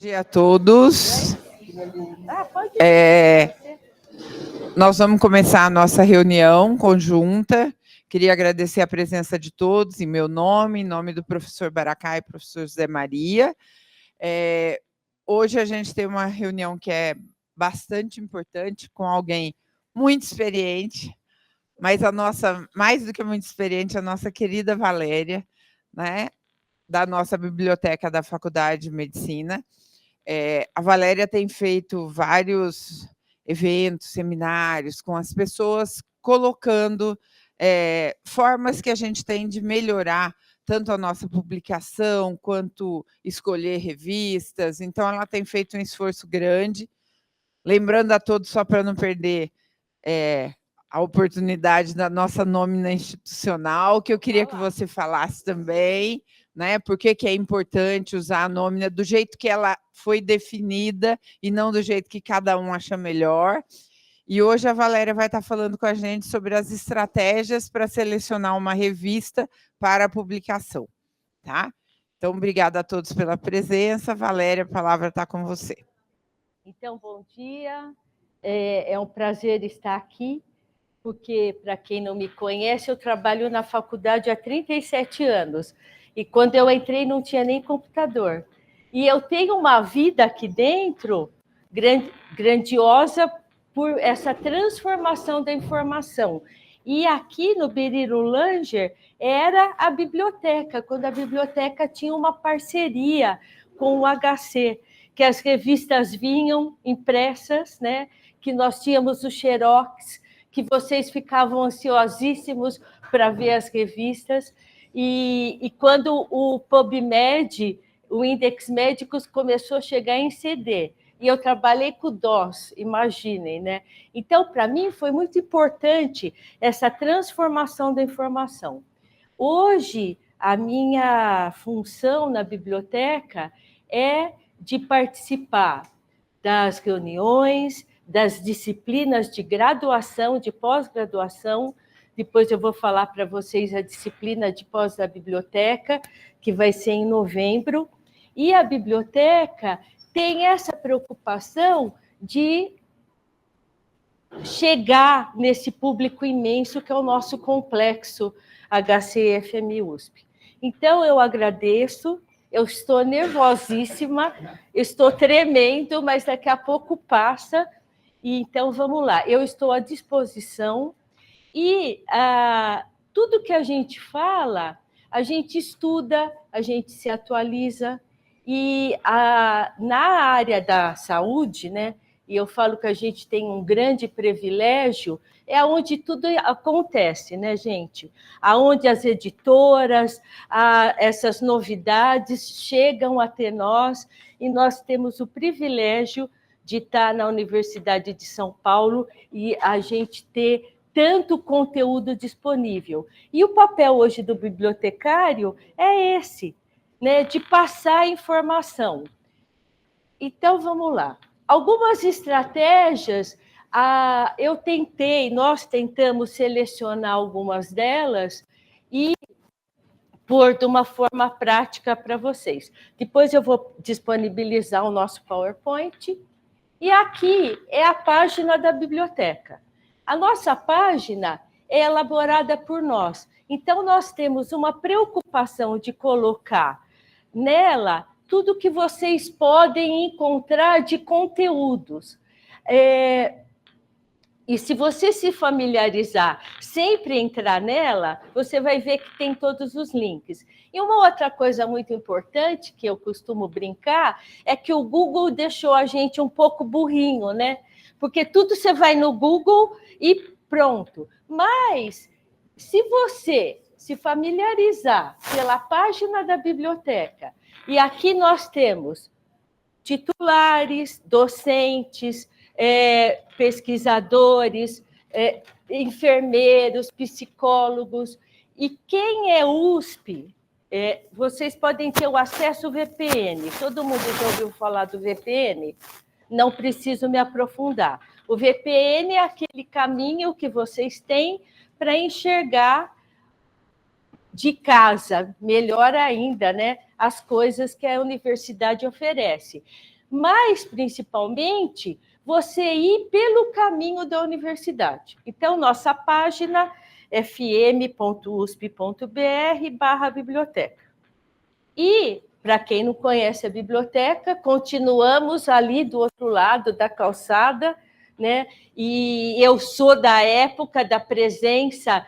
Dia a todos. Nós vamos começar a nossa reunião conjunta. Queria agradecer a presença de todos, em meu nome, em nome do professor Baracá e professor José Maria. Hoje a gente tem uma reunião que é bastante importante, com alguém muito experiente, mas mais do que muito experiente, a nossa querida Valéria, né, da nossa biblioteca da Faculdade de Medicina. A Valéria tem feito vários eventos, seminários com as pessoas, colocando formas que a gente tem de melhorar tanto a nossa publicação, quanto escolher revistas. Então, ela tem feito um esforço grande. Lembrando a todos, só para não perder a oportunidade da nossa nômina institucional, que eu queria que você falasse também, né? Por que é importante usar a nômina do jeito que ela foi definida e não do jeito que cada um acha melhor. E hoje a Valéria vai estar falando com a gente sobre as estratégias para selecionar uma revista para a publicação, tá? Então, obrigada a todos pela presença. Valéria, a palavra está com você. Então, bom dia. É um prazer estar aqui, porque, para quem não me conhece, eu trabalho na faculdade há 37 anos. E quando eu entrei, não tinha nem computador. E eu tenho uma vida aqui dentro grandiosa por essa transformação da informação. E aqui no Beriro Langer era a biblioteca, quando a biblioteca tinha uma parceria com o HC, que as revistas vinham impressas, né? Que nós tínhamos o xerox, que vocês ficavam ansiosíssimos para ver as revistas. E quando o PubMed, o Index Médicos, começou a chegar em CD, e eu trabalhei com o DOS, imaginem, né? Então, para mim, foi muito importante essa transformação da informação. Hoje, a minha função na biblioteca é de participar das reuniões, das disciplinas de graduação, de pós-graduação. Depois eu vou falar para vocês a disciplina de pós da biblioteca, que vai ser em novembro. E a biblioteca tem essa preocupação de chegar nesse público imenso que é o nosso complexo HCFM USP. Então, eu agradeço, eu estou nervosíssima, estou tremendo, mas daqui a pouco passa. E então, vamos lá, eu estou à disposição. E tudo que a gente fala, a gente estuda, a gente se atualiza. E na área da saúde, né, e eu falo que a gente tem um grande privilégio, é onde tudo acontece, né, gente? Aonde as editoras, essas novidades chegam até nós, e nós temos o privilégio de estar na Universidade de São Paulo e a gente ter tanto conteúdo disponível. E o papel hoje do bibliotecário é esse, né, de passar informação. Então, vamos lá. Algumas estratégias, nós tentamos selecionar algumas delas e pôr de uma forma prática para vocês. Depois eu vou disponibilizar o nosso PowerPoint. E aqui é a página da biblioteca. A nossa página é elaborada por nós. Então, nós temos uma preocupação de colocar nela tudo que vocês podem encontrar de conteúdos. E se você se familiarizar, sempre entrar nela, você vai ver que tem todos os links. E uma outra coisa muito importante, que eu costumo brincar, é que o Google deixou a gente um pouco burrinho, né? Porque tudo você vai no Google e pronto. Mas, se você se familiarizar pela página da biblioteca, e aqui nós temos titulares, docentes, pesquisadores, enfermeiros, psicólogos. E quem é USP, vocês podem ter o acesso ao VPN. Todo mundo já ouviu falar do VPN? Não preciso me aprofundar. O VPN é aquele caminho que vocês têm para enxergar de casa, melhor ainda, né, as coisas que a universidade oferece. mas, principalmente, você ir pelo caminho da universidade. Então, nossa página é fm.usp.br/biblioteca. E, para quem não conhece a biblioteca, continuamos ali do outro lado da calçada, né? E eu sou da época da presença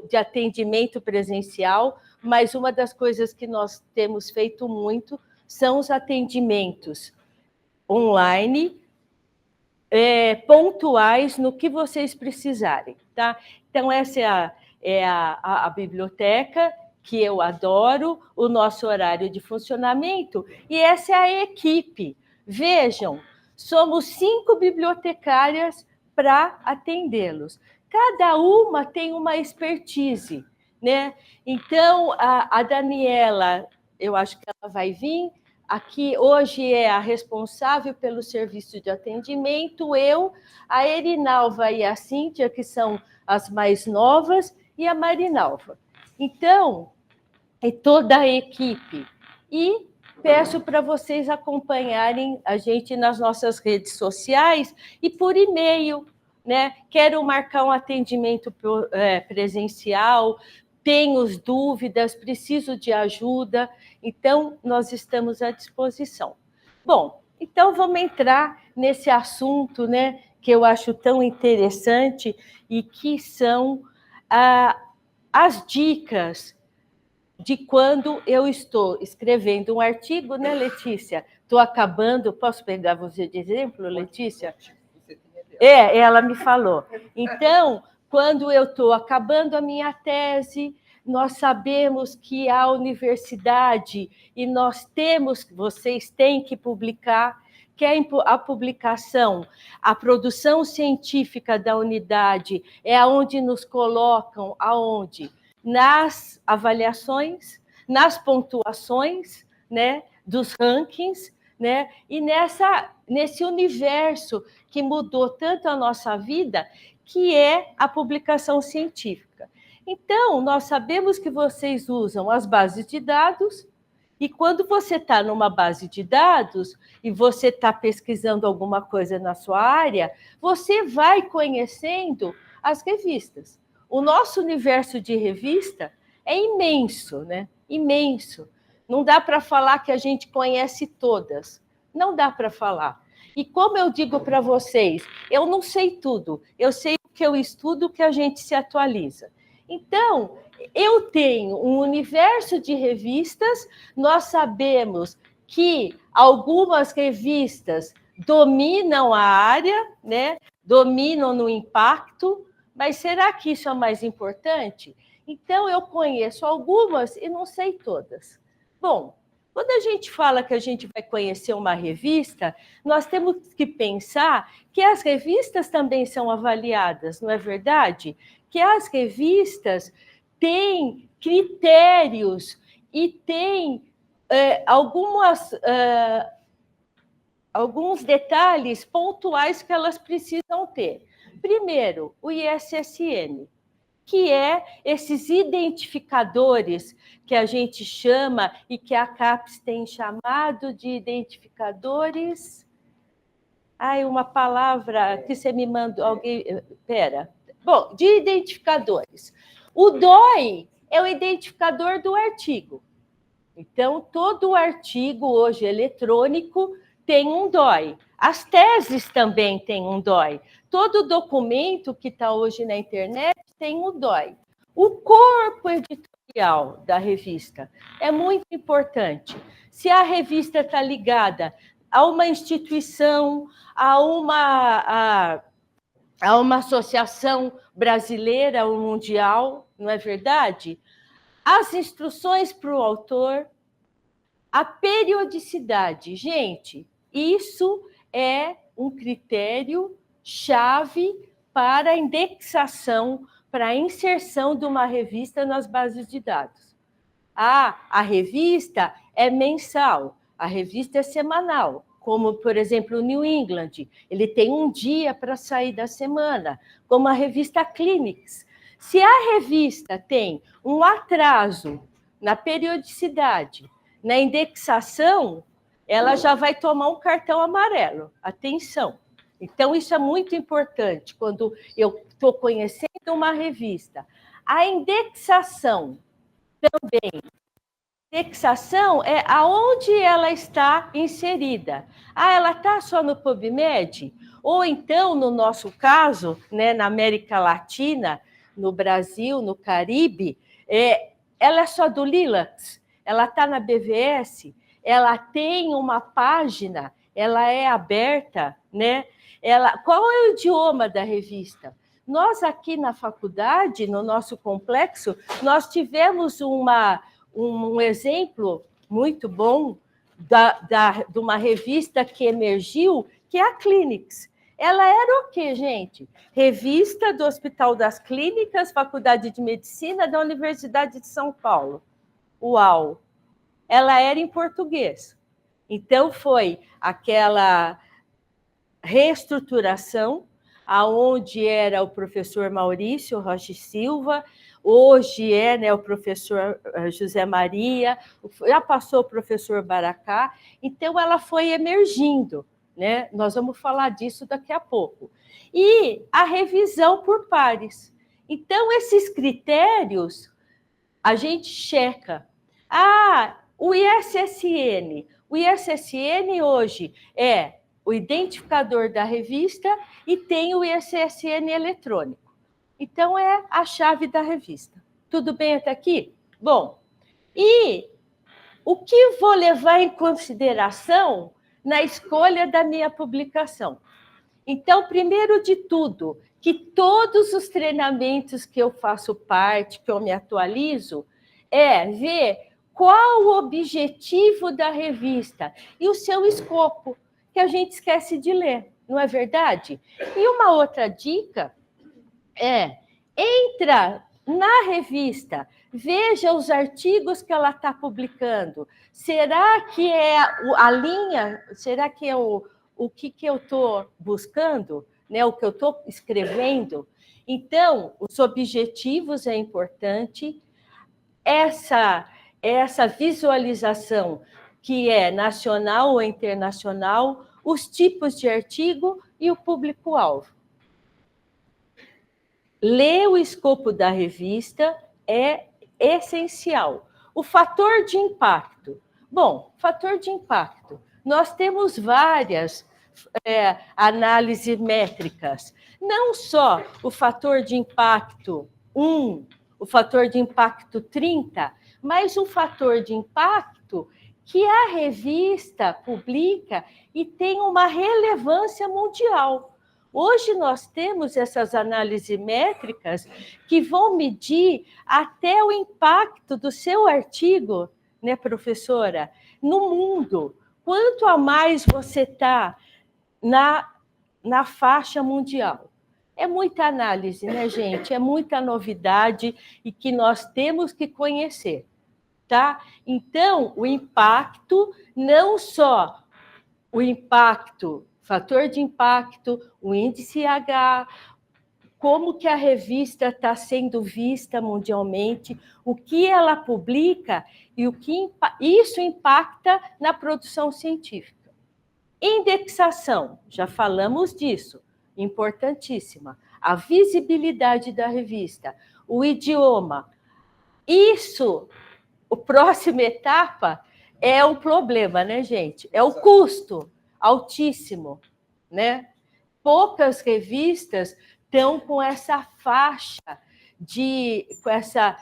de atendimento presencial, mas uma das coisas que nós temos feito muito são os atendimentos online, pontuais no que vocês precisarem, tá? Então, essa é a biblioteca, que eu adoro, o nosso horário de funcionamento, e essa é a equipe. Vejam, somos 5 bibliotecárias para atendê-los. Cada uma tem uma expertise, né? Então, a Daniela, eu acho que ela vai vir, aqui hoje é a responsável pelo serviço de atendimento, eu, a Erinalva e a Cíntia, que são as mais novas, e a Marinalva. Então, é toda a equipe. E peço para vocês acompanharem a gente nas nossas redes sociais e por e-mail, né? Quero marcar um atendimento presencial, tenho dúvidas, preciso de ajuda, então nós estamos à disposição. Bom, então vamos entrar nesse assunto, né, que eu acho tão interessante e que são as dicas de quando eu estou escrevendo um artigo, né, Letícia? Estou acabando, posso pegar você de exemplo, Letícia? Ela me falou. Então, quando eu estou acabando a minha tese, nós sabemos que a universidade, e vocês têm que publicar, que a publicação, a produção científica da unidade é aonde nos colocam, aonde? Nas avaliações, nas pontuações, né, dos rankings, né, e nesse universo que mudou tanto a nossa vida, que é a publicação científica. Então, nós sabemos que vocês usam as bases de dados, e quando você está numa base de dados e você está pesquisando alguma coisa na sua área, você vai conhecendo as revistas. O nosso universo de revista é imenso, né? Imenso. Não dá para falar que a gente conhece todas. Não dá para falar. E como eu digo para vocês, eu não sei tudo. Eu sei o que eu estudo, o que a gente se atualiza. Então, eu tenho um universo de revistas, nós sabemos que algumas revistas dominam a área, né? Dominam no impacto, mas será que isso é mais importante? Então, eu conheço algumas e não sei todas. Bom, quando a gente fala que a gente vai conhecer uma revista, nós temos que pensar que as revistas também são avaliadas, não é verdade? Que as revistas têm critérios e têm alguns detalhes pontuais que elas precisam ter. Primeiro, o ISSN, que é esses identificadores que a gente chama e que a CAPES tem chamado de identificadores. Uma palavra que você me mandou, alguém. Espera. Bom, de identificadores. O DOI é o identificador do artigo. Então, todo o artigo hoje eletrônico tem um DOI. As teses também têm um DOI. Todo documento que está hoje na internet tem um DOI. O corpo editorial da revista é muito importante. Se a revista está ligada a uma instituição, a uma associação brasileira ou mundial, não é verdade? As instruções para o autor, a periodicidade. Gente, isso é um critério chave para a indexação, para a inserção de uma revista nas bases de dados. A revista é mensal, a revista é semanal, como, por exemplo, o New England, ele tem um dia para sair da semana, como a revista Clinics. Se a revista tem um atraso na periodicidade, na indexação, ela já vai tomar um cartão amarelo. Atenção! Então, isso é muito importante quando eu estou conhecendo uma revista. A indexação também. Indexação é aonde ela está inserida. Ah, ela está só no PubMed? Ou então, no nosso caso, né, na América Latina, no Brasil, no Caribe, ela é só do Lilacs? Ela está na BVS? Ela tem uma página? Ela é aberta, né? Qual é o idioma da revista? Nós aqui na faculdade, no nosso complexo, nós tivemos um exemplo muito bom de uma revista que emergiu, que é a Clinics. Ela era o quê, gente? Revista do Hospital das Clínicas, Faculdade de Medicina da Universidade de São Paulo. Uau! Ela era em português. Então, foi aquela reestruturação, aonde era o professor Maurício Rocha Silva, hoje é, né, o professor José Maria, já passou o professor Baracá, então ela foi emergindo, né? Nós vamos falar disso daqui a pouco. E a revisão por pares. Então, esses critérios, a gente checa. O ISSN. O ISSN hoje é o identificador da revista e tem o ISSN eletrônico. Então, é a chave da revista. Tudo bem até aqui? Bom, e o que vou levar em consideração na escolha da minha publicação? Então, primeiro de tudo, que todos os treinamentos que eu faço parte, que eu me atualizo, é ver qual o objetivo da revista e o seu escopo, que a gente esquece de ler, não é verdade? E uma outra dica entra na revista, veja os artigos que ela está publicando. Será que é a linha? Será que é o que eu estou buscando? Né? O que eu estou escrevendo? Então, os objetivos é importante. Essa visualização que é nacional ou internacional, os tipos de artigo e o público-alvo. Ler o escopo da revista é essencial. O fator de impacto. Bom, fator de impacto. Nós temos várias análises métricas. Não só o fator de impacto 1, o fator de impacto 30, mas um fator de impacto que a revista publica e tem uma relevância mundial. Hoje nós temos essas análises métricas que vão medir até o impacto do seu artigo, né, professora, no mundo. Quanto a mais você está na faixa mundial. É muita análise, né, gente? É muita novidade e que nós temos que conhecer, tá? Então, o impacto, não só o impacto, fator de impacto, o índice H, como que a revista está sendo vista mundialmente, o que ela publica e o que isso impacta na produção científica. Indexação, já falamos disso, importantíssima. A visibilidade da revista, o idioma. Isso, a próxima etapa é o problema, né, gente? É o custo altíssimo, né? Poucas revistas estão com essa faixa com essa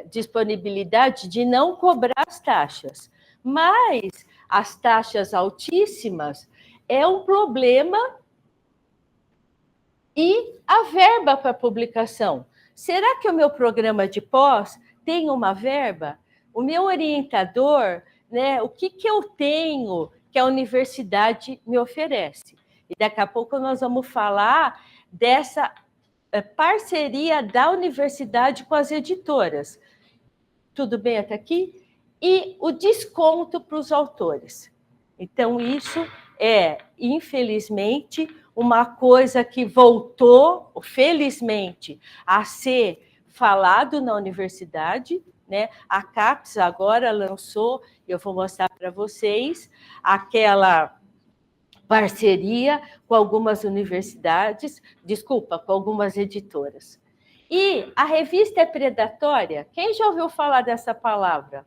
disponibilidade de não cobrar as taxas. Mas as taxas altíssimas é um problema e a verba para publicação. Será que o meu programa de pós tem uma verba? O meu orientador, né, o que eu tenho que a universidade me oferece? E daqui a pouco nós vamos falar dessa parceria da universidade com as editoras. Tudo bem até aqui? E o desconto para os autores. Então, isso é, infelizmente, uma coisa que voltou, felizmente, a ser falado na universidade, né? A CAPES agora lançou, eu vou mostrar para vocês, aquela parceria com algumas universidades, desculpa, com algumas editoras. E a revista é predatória? Quem já ouviu falar dessa palavra?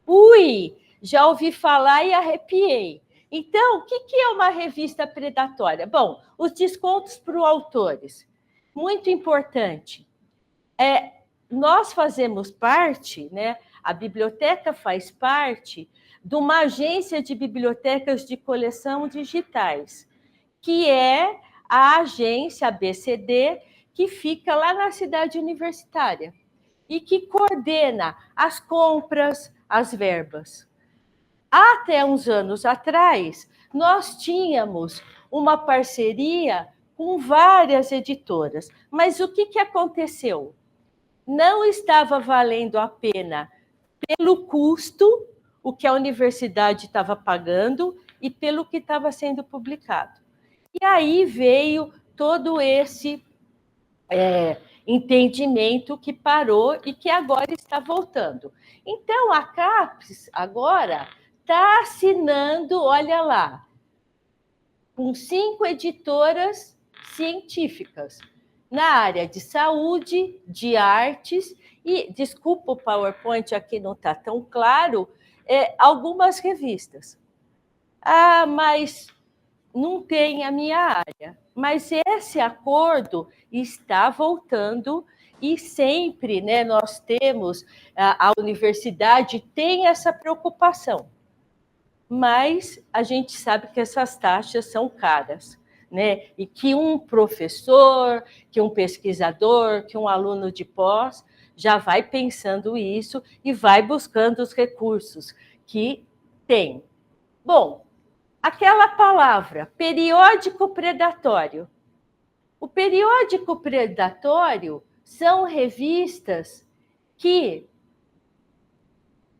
Ui, já ouvi falar e arrepiei. Então, o que é uma revista predatória? Bom, os descontos para os autores. Muito importante. Nós fazemos parte, né? A biblioteca faz parte de uma agência de bibliotecas de coleção digitais, que é a agência ABCD, que fica lá na cidade universitária e que coordena as compras, as verbas. Até uns anos atrás, nós tínhamos uma parceria com várias editoras, mas o que aconteceu? Não estava valendo a pena pelo custo, o que a universidade estava pagando, e pelo que estava sendo publicado. E aí veio todo esse entendimento que parou e que agora está voltando. Então, a CAPES agora está assinando, olha lá, com 5 editoras científicas, na área de saúde, de artes, e, desculpa, o PowerPoint aqui não está tão claro, algumas revistas. Ah, mas não tem a minha área. Mas esse acordo está voltando e sempre, né, nós temos, a universidade tem essa preocupação, mas a gente sabe que essas taxas são caras, né? E que um professor, que um pesquisador, que um aluno de pós já vai pensando isso e vai buscando os recursos que tem. Bom, aquela palavra, periódico predatório. O periódico predatório são revistas que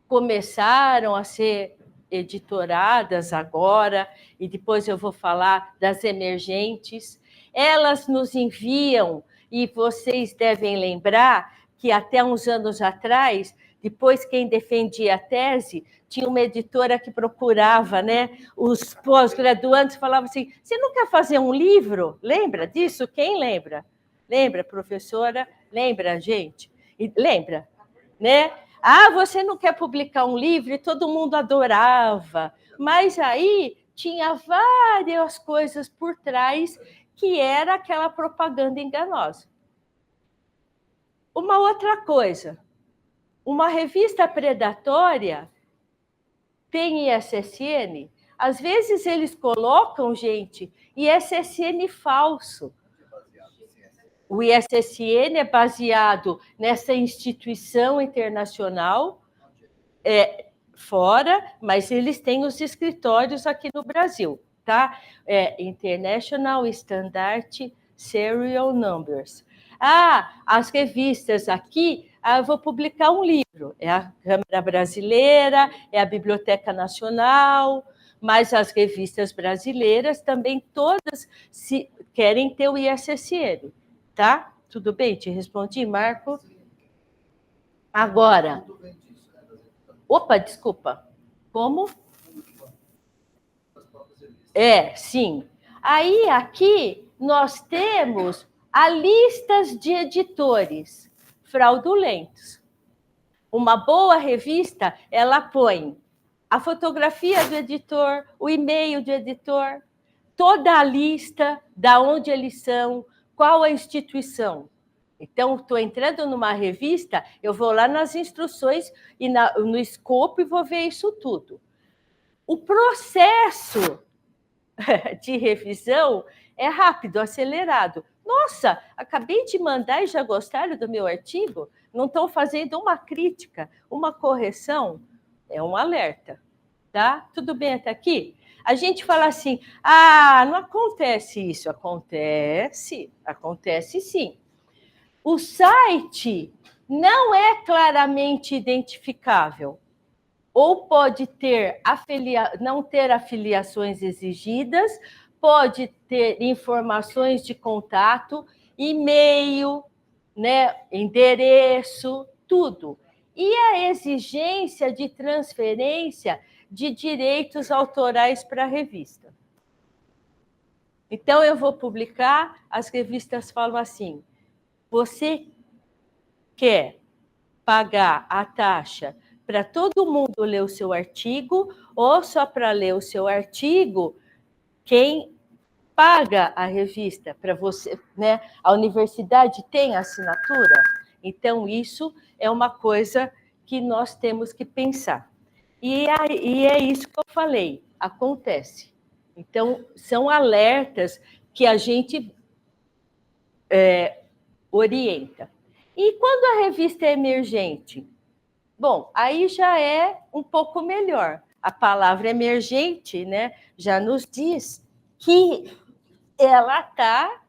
começaram a ser editoradas agora, e depois eu vou falar das emergentes. Elas nos enviam, e vocês devem lembrar que até uns anos atrás, depois quem defendia a tese, tinha uma editora que procurava, né, os pós-graduandos, falava assim, você não quer fazer um livro? Lembra disso? Quem lembra? Lembra, professora? Lembra, gente? Lembra, né? Ah, você não quer publicar um livro? E todo mundo adorava. Mas aí tinha várias coisas por trás que era aquela propaganda enganosa. Uma outra coisa, uma revista predatória tem ISSN, às vezes eles colocam, gente, ISSN falso. O ISSN é baseado nessa instituição internacional, fora, mas eles têm os escritórios aqui no Brasil, tá? International Standard Serial Numbers. As revistas aqui, eu vou publicar um livro, é a Câmara Brasileira, é a Biblioteca Nacional, mas as revistas brasileiras também todas querem ter o ISSN, tá? Tudo bem? Te respondi, Marco? Agora... Opa, desculpa. Como? Sim. Aí, aqui, nós temos a listas de editores fraudulentos. Uma boa revista, ela põe a fotografia do editor, o e-mail do editor, toda a lista, da onde eles são, qual a instituição. Então, estou entrando numa revista, eu vou lá nas instruções e no escopo e vou ver isso tudo. O processo de revisão é rápido, acelerado. Nossa, acabei de mandar e já gostaram do meu artigo? Não estão fazendo uma crítica, uma correção? É um alerta, tá? Tudo bem até aqui? A gente fala assim, não acontece isso. Acontece sim. O site não é claramente identificável, ou pode ter não ter afiliações exigidas, pode ter informações de contato, e-mail, né, endereço, tudo. e a exigência de transferência de direitos autorais para a revista. Então, eu vou publicar, as revistas falam assim, você quer pagar a taxa para todo mundo ler o seu artigo, ou só para ler o seu artigo, quem paga a revista para você, né? A universidade tem assinatura? Então, isso é uma coisa que nós temos que pensar. E é isso que eu falei, acontece. Então, são alertas que a gente orienta. E quando a revista é emergente? Bom, aí já é um pouco melhor. A palavra emergente, né, já nos diz que ela está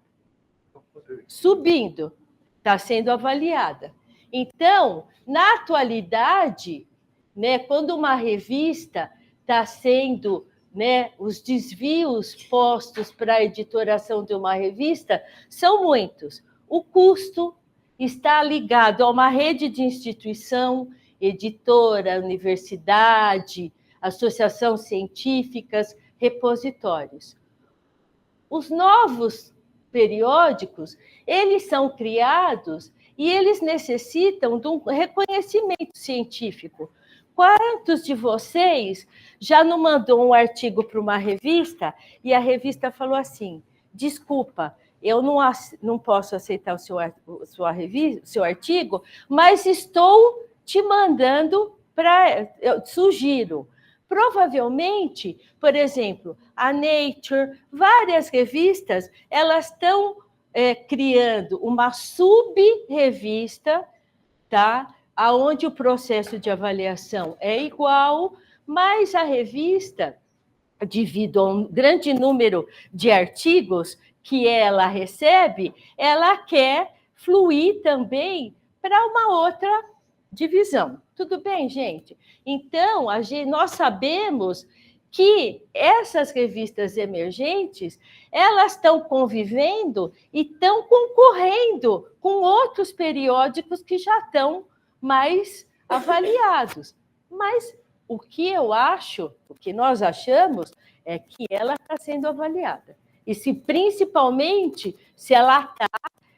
subindo, está sendo avaliada. Então, na atualidade, né, quando uma revista está sendo, né, os desvios postos para a editoração de uma revista são muitos. O custo está ligado a uma rede de instituição, editora, universidade, associação científicas, repositórios. Os novos periódicos, eles são criados e eles necessitam de um reconhecimento científico. Quantos de vocês já não mandou um artigo para uma revista e a revista falou assim, desculpa, eu não posso aceitar o seu artigo, mas estou te mandando eu sugiro. Provavelmente, por exemplo, a Nature, várias revistas, elas estão criando uma sub-revista, tá? Onde o processo de avaliação é igual, mas a revista, devido a um grande número de artigos que ela recebe, ela quer fluir também para uma outra divisão. Tudo bem, gente? Então, nós sabemos que essas revistas emergentes, elas estão convivendo e estão concorrendo com outros periódicos que já estão mais avaliados. Mas o que eu acho, o que nós achamos, é que ela está sendo avaliada. E principalmente se ela está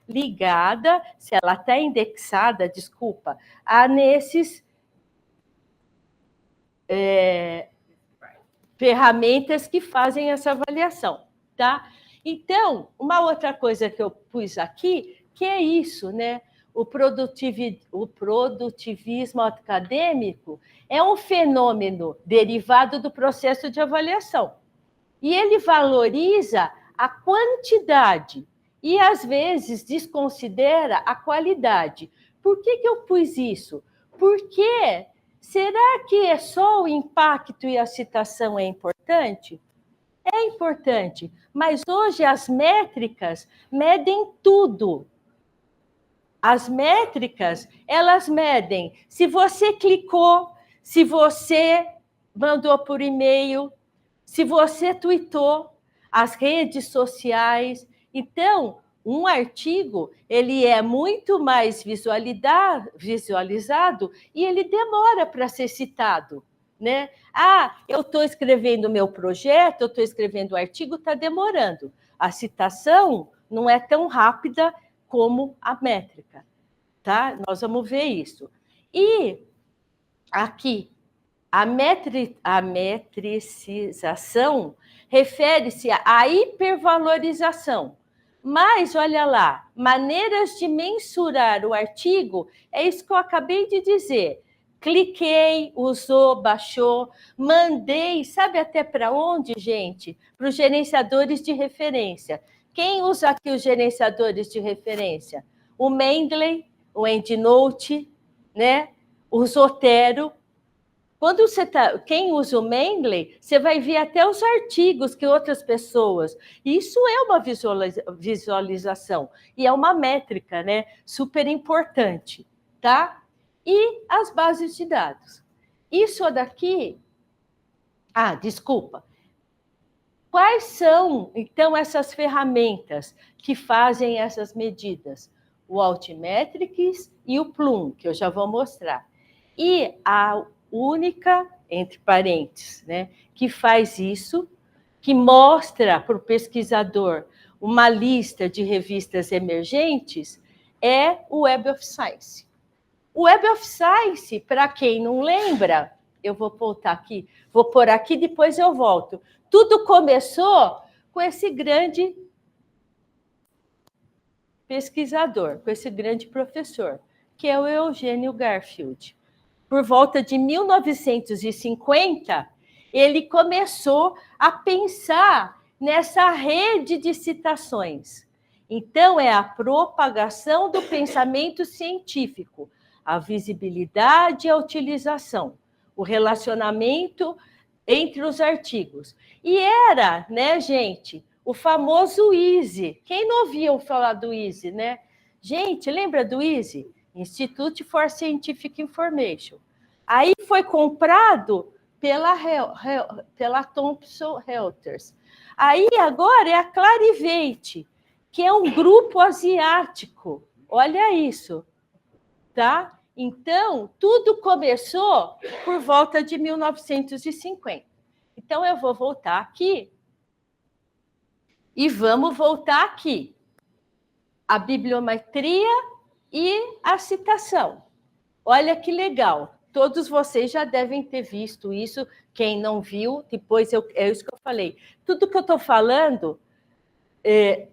ligada, se ela está indexada, desculpa, nesses ferramentas que fazem essa avaliação, tá? Então, uma outra coisa que eu pus aqui, que é isso, né? O produtivismo acadêmico é um fenômeno derivado do processo de avaliação. E ele valoriza a quantidade e, às vezes, desconsidera a qualidade. Por que eu pus isso? Porque será que é só o impacto e a citação é importante? É importante, mas hoje as métricas medem tudo. As métricas, elas medem se você clicou, se você mandou por e-mail, se você tweetou, as redes sociais. Então, um artigo, ele é muito mais visualizado e ele demora para ser citado, né? Eu estou escrevendo o meu projeto, eu estou escrevendo o artigo, está demorando. A citação não é tão rápida como a métrica, tá? Nós vamos ver isso. E aqui, a metricização refere-se à hipervalorização. Mas, olha lá, maneiras de mensurar o artigo, é isso que eu acabei de dizer. Cliquei, usou, baixou, mandei, sabe até para onde, gente? Para os gerenciadores de referência. Quem usa aqui os gerenciadores de referência? O Mendeley, o EndNote, né? O Zotero. Quando quem usa o Mendeley, você vai ver até os artigos que outras pessoas. Isso é uma visualização e é uma métrica, né? Super importante, tá? E as bases de dados. Isso daqui. Desculpa. Quais são, então, essas ferramentas que fazem essas medidas? O Altmetrics e o Plum, que eu já vou mostrar. E a única, entre parênteses, né, que faz isso, que mostra para o pesquisador uma lista de revistas emergentes, é o Web of Science. O Web of Science, para quem não lembra, eu vou voltar aqui, vou pôr aqui, depois eu volto. Tudo começou com esse grande pesquisador, com esse grande professor, que é o Eugênio Garfield. Por volta de 1950, ele começou a pensar nessa rede de citações. Então, é a propagação do pensamento científico, a visibilidade e a utilização, o relacionamento entre os artigos. E era, né, gente, o famoso ISI. Quem não ouviu falar do ISI, né? Gente, lembra do ISI? Institute for Scientific Information. Aí foi comprado pela Thomson Reuters. Aí agora é a Clarivate, que é um grupo asiático. Olha isso, tá? Então, tudo começou por volta de 1950. Então, eu vou voltar aqui e vamos voltar aqui. A bibliometria e a citação. Olha que legal. Todos vocês já devem ter visto isso. Quem não viu, depois é isso que eu falei. Tudo que eu estou falando,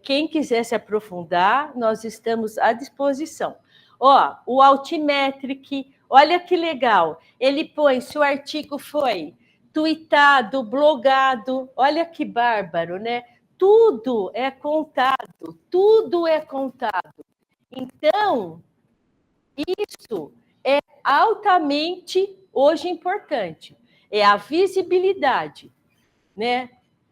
quem quiser se aprofundar, nós estamos à disposição. Ó, o Altimetric, olha que legal. Ele põe se o artigo foi tweetado, blogado. Olha que bárbaro, né? Tudo é contado, tudo é contado. Então, isso é altamente hoje importante. É a visibilidade, né?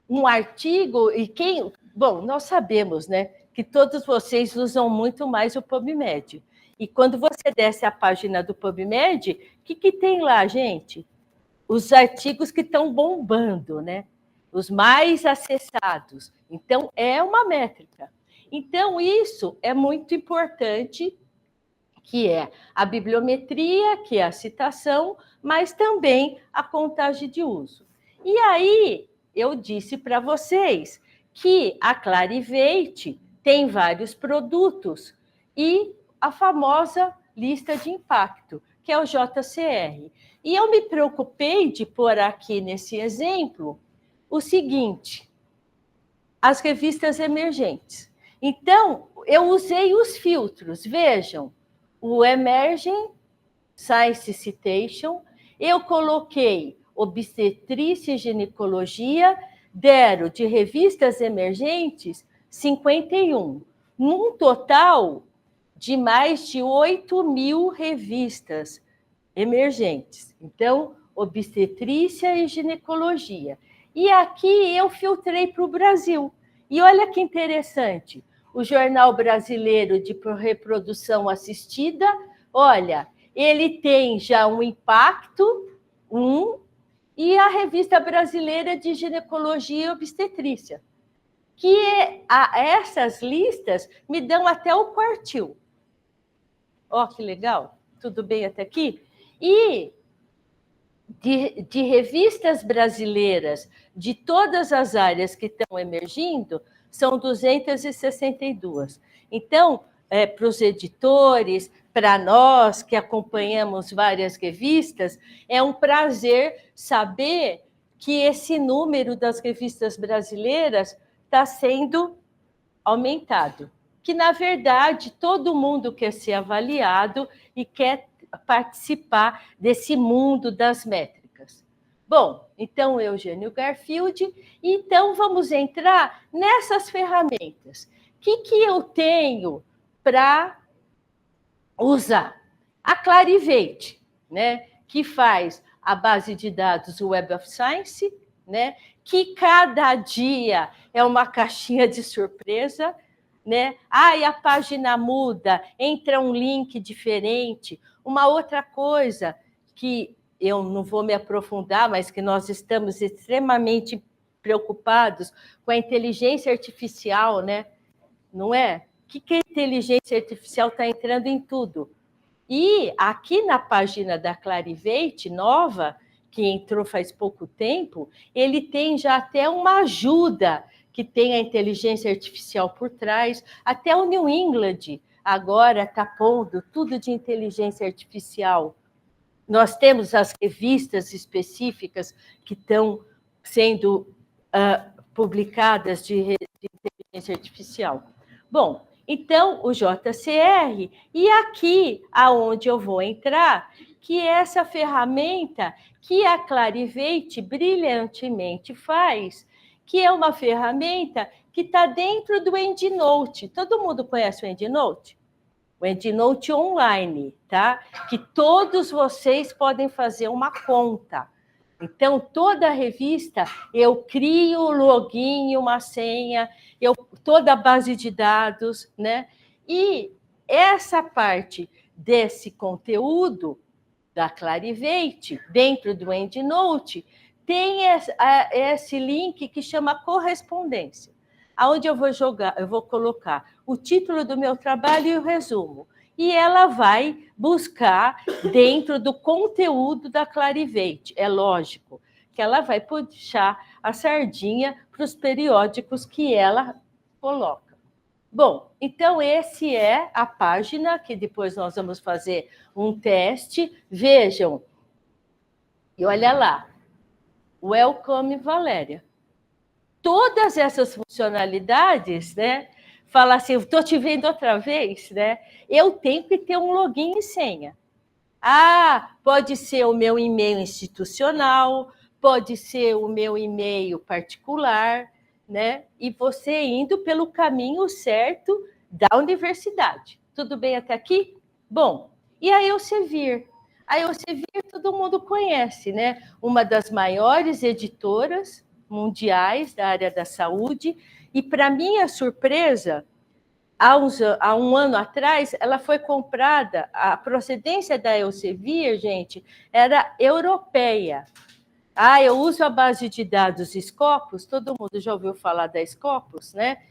Um artigo, e quem... Bom, nós sabemos, né, que todos vocês usam muito mais o PubMed. E quando você desce a página do PubMed, o que tem lá, gente? Os artigos que estão bombando, né? Os mais acessados. Então, é uma métrica. Então, isso é muito importante, que é a bibliometria, que é a citação, mas também a contagem de uso. E aí, eu disse para vocês que a Clarivate tem vários produtos e a famosa lista de impacto, que é o JCR. E eu me preocupei de pôr aqui nesse exemplo o seguinte: as revistas emergentes. Então, eu usei os filtros, vejam, o Emerging Science Citation, eu coloquei obstetrícia e ginecologia, deram de revistas emergentes 51, num total de mais de 8.000 revistas emergentes. Então, obstetrícia e ginecologia. E aqui eu filtrei para o Brasil. E olha que interessante, o Jornal Brasileiro de Reprodução Assistida, olha, ele tem já um impacto, e a Revista Brasileira de Ginecologia e Obstetrícia, que essas listas me dão até o quartil. Ó, que legal, tudo bem até aqui? E de revistas brasileiras de todas as áreas que estão emergindo, são 262. Então, para os editores, para nós que acompanhamos várias revistas, é um prazer saber que esse número das revistas brasileiras está sendo aumentado. Que, na verdade, todo mundo quer ser avaliado e quer participar desse mundo das métricas. Bom, então, Eugênio Garfield, então vamos entrar nessas ferramentas. O que eu tenho para usar? A Clarivate, né, que faz a base de dados Web of Science, né, que cada dia é uma caixinha de surpresa, né? E a página muda, entra um link diferente. Uma outra coisa que eu não vou me aprofundar, mas que nós estamos extremamente preocupados com a inteligência artificial, né? Não é? O que a inteligência artificial está entrando em tudo? E aqui na página da Clarivate, nova, que entrou faz pouco tempo, ele tem já até uma ajuda, que tem a inteligência artificial por trás, até o New England agora está pondo tudo de inteligência artificial. Nós temos as revistas específicas que estão sendo publicadas de inteligência artificial. Bom, então, o JCR, e aqui aonde eu vou entrar, que é essa ferramenta que a Clarivate brilhantemente faz, que é uma ferramenta que está dentro do EndNote. Todo mundo conhece o EndNote? O EndNote online, tá? Que todos vocês podem fazer uma conta. Então, toda a revista, eu crio o login, uma senha, toda a base de dados, né? E essa parte desse conteúdo da Clarivate, dentro do EndNote, tem esse link que chama correspondência, aonde eu vou colocar o título do meu trabalho e o resumo. E ela vai buscar dentro do conteúdo da Clarivate. É lógico que ela vai puxar a sardinha para os periódicos que ela coloca. Bom, então esse é a página que depois nós vamos fazer um teste. Vejam, e olha lá, Welcome Valéria. Todas essas funcionalidades, né? Fala assim, estou te vendo outra vez, né? Eu tenho que ter um login e senha. Pode ser o meu e-mail institucional, pode ser o meu e-mail particular, né? E você indo pelo caminho certo da universidade. Tudo bem até aqui? Bom, e a Elsevier? A Elsevier todo mundo conhece, né? Uma das maiores editoras mundiais da área da saúde, e, para minha surpresa, há um ano atrás, ela foi comprada, a procedência da Elsevier, gente, era europeia. Eu uso a base de dados Scopus, todo mundo já ouviu falar da Scopus, né?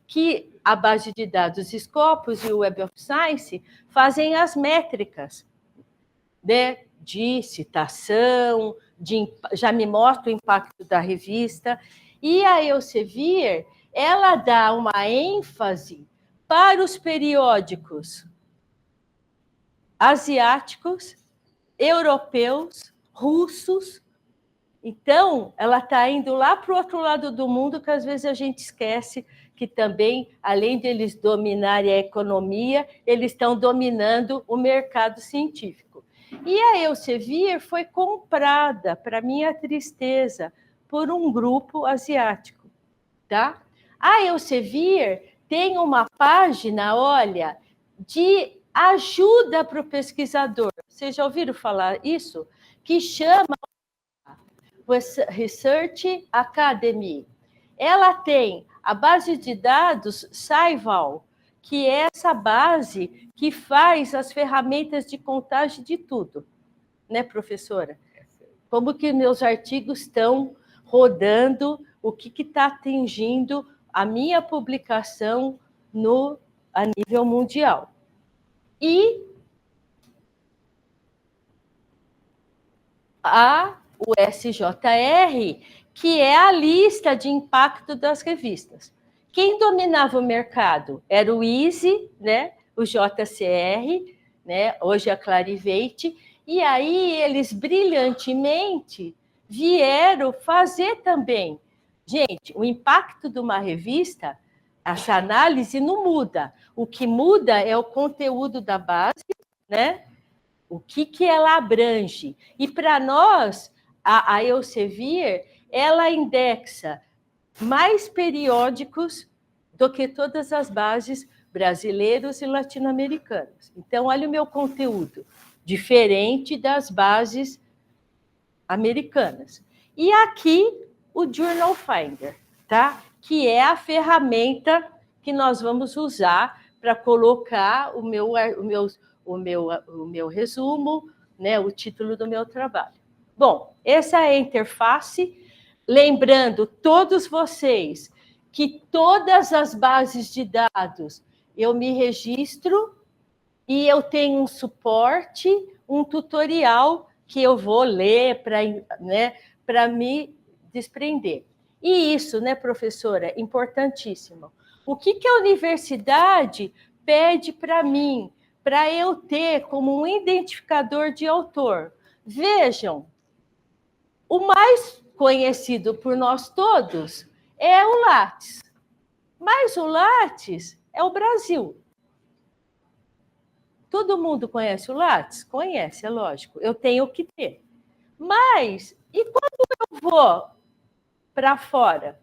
Que a base de dados Scopus e o Web of Science fazem as métricas, né? De citação, já me mostra o impacto da revista, e a Elsevier, ela dá uma ênfase para os periódicos asiáticos, europeus, russos. Então, ela está indo lá para o outro lado do mundo, que às vezes a gente esquece que também, além de eles dominarem a economia, eles estão dominando o mercado científico. E a Elsevier foi comprada, para minha tristeza, por um grupo asiático, tá? A Elsevier tem uma página, olha, de ajuda para o pesquisador. Vocês já ouviram falar isso? Que chama Research Academy. Ela tem a base de dados Scival, que é essa base que faz as ferramentas de contagem de tudo. Né, professora? Como que meus artigos estão rodando, o que está atingindo a minha publicação a nível mundial. E o SJR, que é a lista de impacto das revistas. Quem dominava o mercado era o ISE, né? O JCR, né? Hoje a Clarivate, e aí eles brilhantemente vieram fazer também. Gente, o impacto de uma revista, essa análise não muda. O que muda é o conteúdo da base, né? O que ela abrange. E para nós, a Elsevier, ela indexa mais periódicos do que todas as bases brasileiros e latino-americanas. Então, olha o meu conteúdo, diferente das bases americanas. E aqui, o Journal Finder, tá? Que é a ferramenta que nós vamos usar para colocar o meu resumo, né, o título do meu trabalho. Bom, essa é a interface. Lembrando, todos vocês, que todas as bases de dados eu me registro, e eu tenho um suporte, um tutorial que eu vou ler para, né, para me desprender. E isso, né, professora, importantíssimo. O que a universidade pede para mim, para eu ter como um identificador de autor? Vejam, o mais conhecido por nós todos é o Lattes, mas o Lattes é o Brasil. Todo mundo conhece o Lattes? Conhece, é lógico. Eu tenho que ter. Mas, e quando eu vou para fora?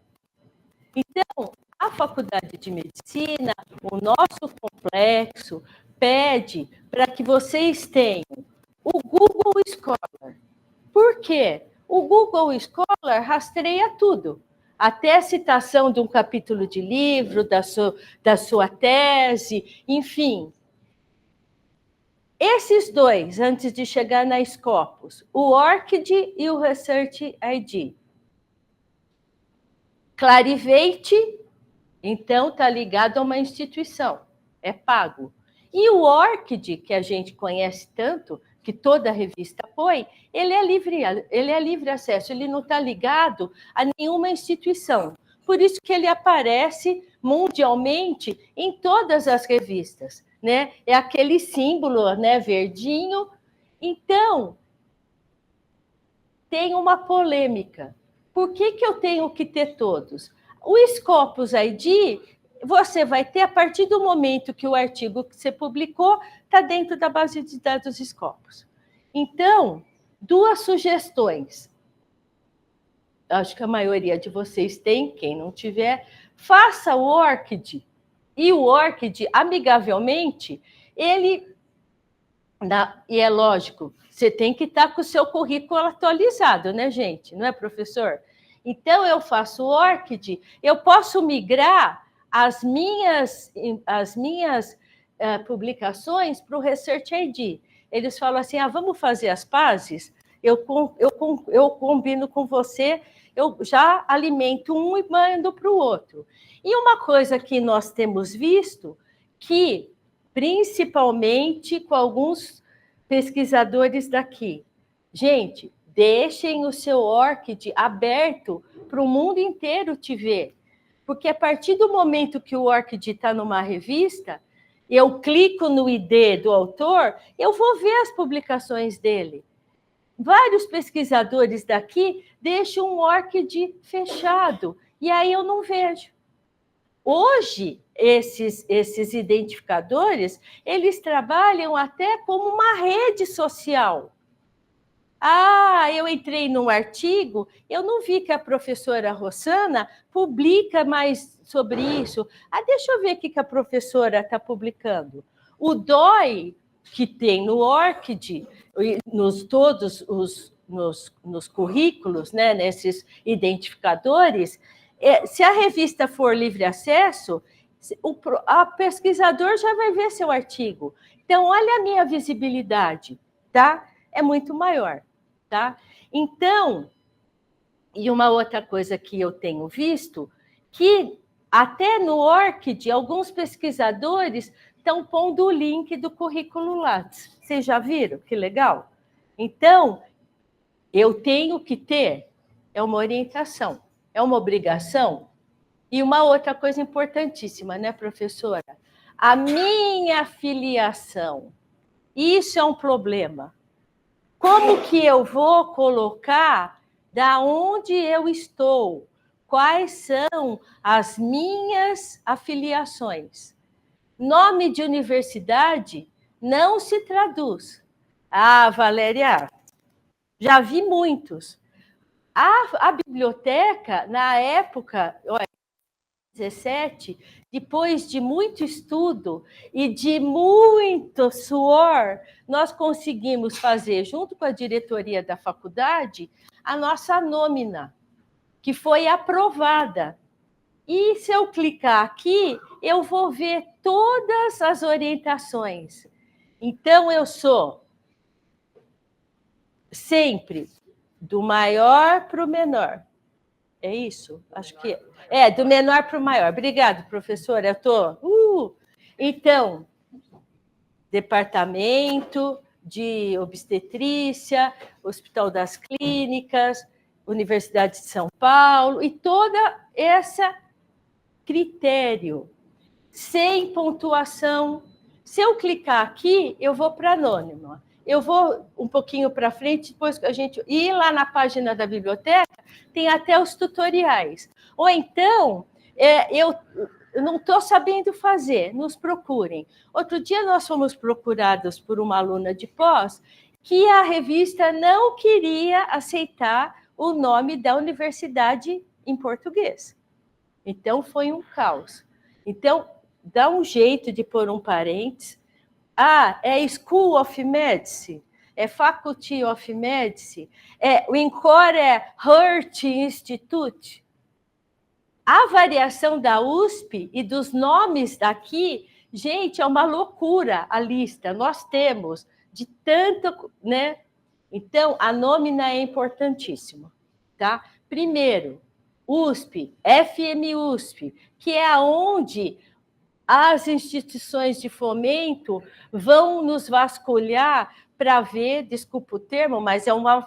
Então, a Faculdade de Medicina, o nosso complexo, pede para que vocês tenham o Google Scholar. Por quê? O Google Scholar rastreia tudo. Até a citação de um capítulo de livro, da sua tese, enfim. Esses dois, antes de chegar na Scopus, o ORCID e o Research ID. Clarivate, então, está ligado a uma instituição, é pago. E o ORCID, que a gente conhece tanto, que toda revista põe, ele é livre acesso, ele não está ligado a nenhuma instituição. Por isso que ele aparece mundialmente em todas as revistas, né? É aquele símbolo, né, verdinho. Então, tem uma polêmica. Por que eu tenho que ter todos? O Scopus ID, você vai ter a partir do momento que o artigo que você publicou está dentro da base de dados Scopus. Então, duas sugestões. Acho que a maioria de vocês tem, quem não tiver, faça o ORCID. E o ORCID, amigavelmente, ele... E é lógico, você tem que estar com o seu currículo atualizado, né, gente? Não é, professor? Então, eu faço o ORCID, eu posso migrar as minhas publicações para o Research ID. Eles falam assim, vamos fazer as pazes? Eu combino com você, eu já alimento um e mando para o outro. E uma coisa que nós temos visto, que principalmente com alguns pesquisadores daqui. Gente, deixem o seu ORCID aberto para o mundo inteiro te ver. Porque a partir do momento que o ORCID está numa revista, eu clico no ID do autor, eu vou ver as publicações dele. Vários pesquisadores daqui deixam um ORCID fechado, e aí eu não vejo. Hoje, esses identificadores, eles trabalham até como uma rede social. Eu entrei num artigo, eu não vi que a professora Rosana publica mais sobre isso. Deixa eu ver o que a professora está publicando. O DOI, que tem no ORCID, todos nos currículos, né, nesses identificadores, se a revista for livre acesso, o pesquisador já vai ver seu artigo. Então, olha a minha visibilidade, tá? É muito maior, tá? Então, e uma outra coisa que eu tenho visto, que até no ORCID, alguns pesquisadores estão pondo o link do currículo Lattes. Vocês já viram? Que legal. Então, eu tenho que ter, é uma orientação. É uma obrigação? E uma outra coisa importantíssima, né, professora? A minha filiação. Isso é um problema. Como que eu vou colocar da onde eu estou? Quais são as minhas afiliações? Nome de universidade não se traduz. Valéria, já vi muitos. A biblioteca, na época, 17, depois de muito estudo e de muito suor, nós conseguimos fazer, junto com a diretoria da faculdade, a nossa nômina, que foi aprovada. E se eu clicar aqui, eu vou ver todas as orientações. Então, eu sou sempre do maior para o menor. É isso? Acho que é, do menor para o maior. Obrigado, professora. Eu estou... Então, Departamento de Obstetrícia, Hospital das Clínicas, Universidade de São Paulo, e toda essa critério, sem pontuação. Se eu clicar aqui, eu vou para anônima. Eu vou um pouquinho para frente, depois a gente ir lá na página da biblioteca, tem até os tutoriais. Ou então, eu não estou sabendo fazer, nos procurem. Outro dia nós fomos procurados por uma aluna de pós que a revista não queria aceitar o nome da universidade em português. Então, foi um caos. Então, dá um jeito de pôr um parênteses. É School of Medicine, é Faculty of Medicine, o INCOR é Heart Institute. A variação da USP e dos nomes daqui, gente, é uma loucura a lista. Nós temos de tanto, né? Então, a nômina é importantíssima, tá? Primeiro, USP, FMUSP, que é aonde as instituições de fomento vão nos vasculhar para ver, desculpa o termo, mas é uma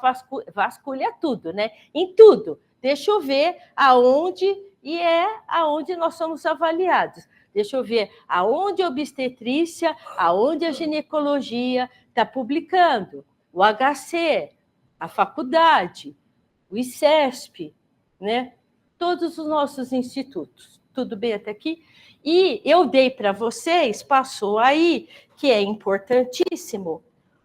vasculha tudo, né? Em tudo. Deixa eu ver aonde, e é aonde nós somos avaliados. Deixa eu ver aonde a obstetrícia, aonde a ginecologia está publicando, o HC, a faculdade, o ICESP, né? Todos os nossos institutos. Tudo bem até aqui? E eu dei para vocês, passou aí, que é importantíssimo,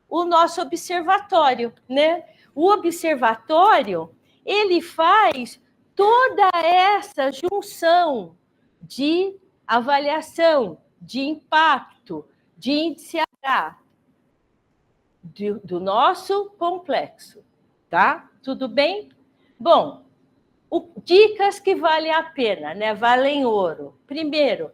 o nosso observatório, né? O observatório, ele faz toda essa junção de avaliação, de impacto, de índice H, do nosso complexo, tá? Tudo bem? Bom, dicas que valem a pena, né? Valem ouro. Primeiro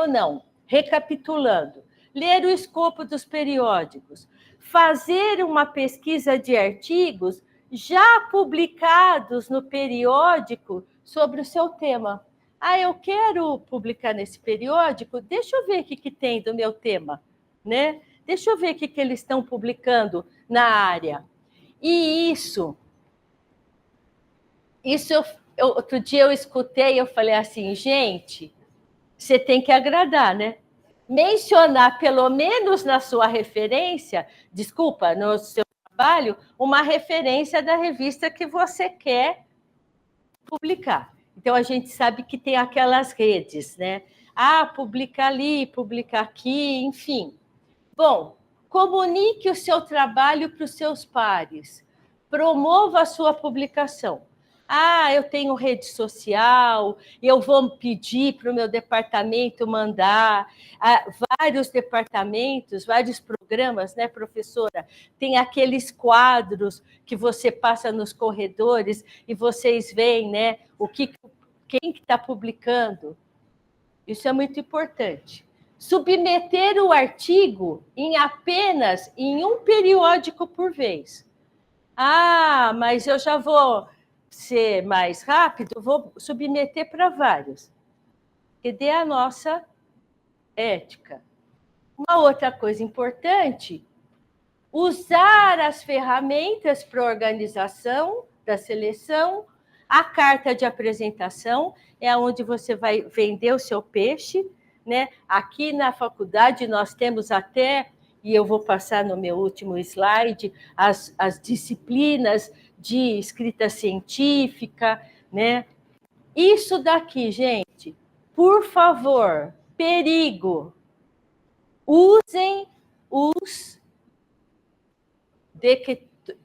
não, recapitulando, ler o escopo dos periódicos, fazer uma pesquisa de artigos já publicados no periódico sobre o seu tema. Eu quero publicar nesse periódico, deixa eu ver o que tem do meu tema, né? Deixa eu ver o que eles estão publicando na área. E isso outro dia eu escutei, eu falei assim, gente, você tem que agradar, né? Mencionar, pelo menos na sua referência, desculpa, no seu trabalho, uma referência da revista que você quer publicar. Então, a gente sabe que tem aquelas redes, né? Publica ali, publica aqui, enfim. Bom, comunique o seu trabalho para os seus pares. Promova a sua publicação. Eu tenho rede social, eu vou pedir para o meu departamento mandar. Vários departamentos, vários programas, né, professora? Tem aqueles quadros que você passa nos corredores e vocês veem, né, quem que está publicando. Isso é muito importante. Submeter o artigo apenas em um periódico por vez. Mas eu já vou ser mais rápido, vou submeter para vários. E dê a nossa ética. Uma outra coisa importante, usar as ferramentas para organização da seleção, a carta de apresentação, é onde você vai vender o seu peixe, né? Aqui na faculdade nós temos até, e eu vou passar no meu último slide, as disciplinas de escrita científica, né? Isso daqui, gente, por favor, perigo. Usem os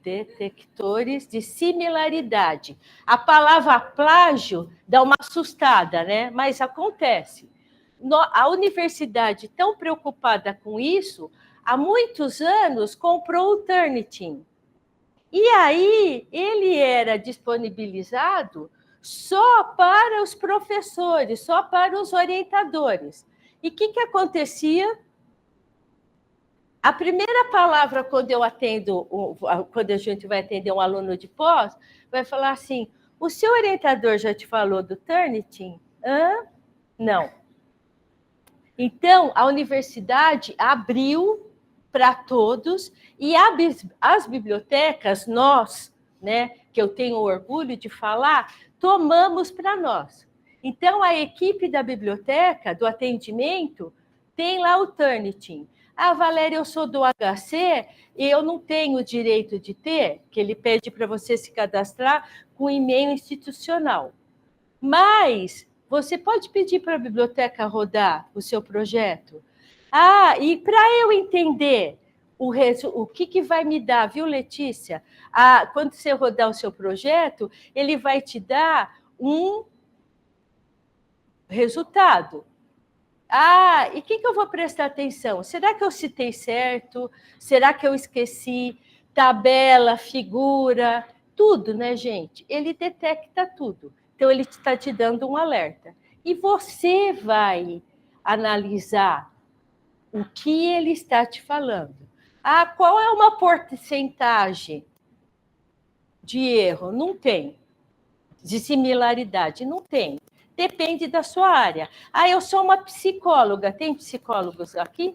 detectores de similaridade. A palavra plágio dá uma assustada, né? Mas acontece. A universidade, tão preocupada com isso, há muitos anos comprou o Turnitin. E aí ele era disponibilizado só para os professores, só para os orientadores. E o que acontecia? A primeira palavra, quando a gente vai atender um aluno de pós, vai falar assim, o seu orientador já te falou do Turnitin? Não. Então, a universidade abriu para todos e as bibliotecas, nós, né, que eu tenho orgulho de falar, tomamos para nós. Então, a equipe da biblioteca, do atendimento, tem lá o Turnitin. Ah, Valéria, eu sou do HC e eu não tenho o direito de ter, que ele pede para você se cadastrar com e-mail institucional. Mas você pode pedir para a biblioteca rodar o seu projeto. Ah, e para eu entender o que vai me dar, viu, Letícia? Ah, quando você rodar o seu projeto, ele vai te dar um resultado. Ah, e o que eu vou prestar atenção? Será que eu citei certo? Será que eu esqueci? Tabela, figura, tudo, né, gente? Ele detecta tudo. Então, ele está te dando um alerta. E você vai analisar o que ele está te falando. Ah, qual é uma porcentagem de erro? Não tem. De similaridade? Não tem. Depende da sua área. Ah, eu sou uma psicóloga. Tem psicólogos aqui?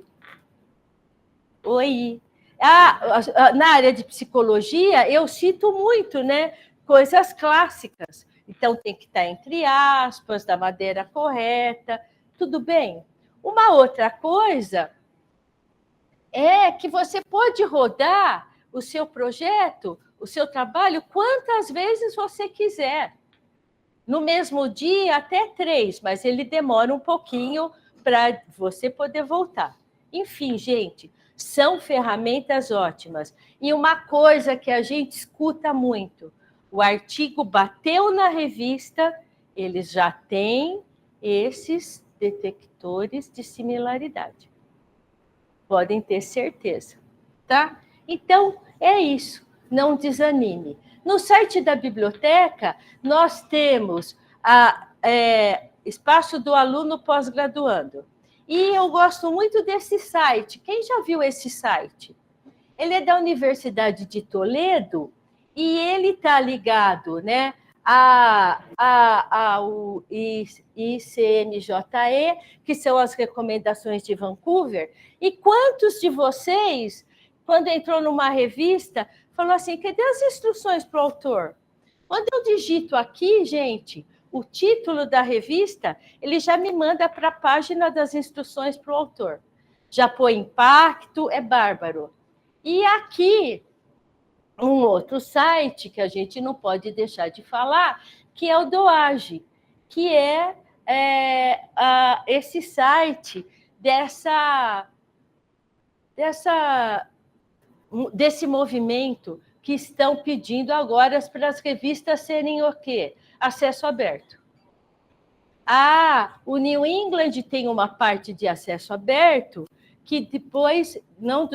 Oi. Ah, na área de psicologia, eu cito muito, né? Coisas clássicas. Então, tem que estar entre aspas, da maneira correta. Tudo bem? Uma outra coisa é que você pode rodar o seu projeto, o seu trabalho, quantas vezes você quiser. No mesmo dia, até 3, mas ele demora um pouquinho para você poder voltar. Enfim, gente, são ferramentas ótimas. E uma coisa que a gente escuta muito, o artigo bateu na revista, eles já têm esses detectores de similaridade. Podem ter certeza, tá? Então, é isso, não desanime. No site da biblioteca, nós temos espaço do aluno pós-graduando. E eu gosto muito desse site. Quem já viu esse site? Ele é da Universidade de Toledo e ele está ligado, né, ao ICMJE, que são as recomendações de Vancouver. E quantos de vocês, quando entrou numa revista, falou assim, cadê as instruções para o autor? Quando eu digito aqui, gente, o título da revista, ele já me manda para a página das instruções para o autor. Já põe impacto, é bárbaro. E aqui, um outro site que a gente não pode deixar de falar, que é o DOAGE, que é esse site desse movimento que estão pedindo agora para as revistas serem o quê? Acesso aberto. Ah, o New England tem uma parte de acesso aberto que depois, não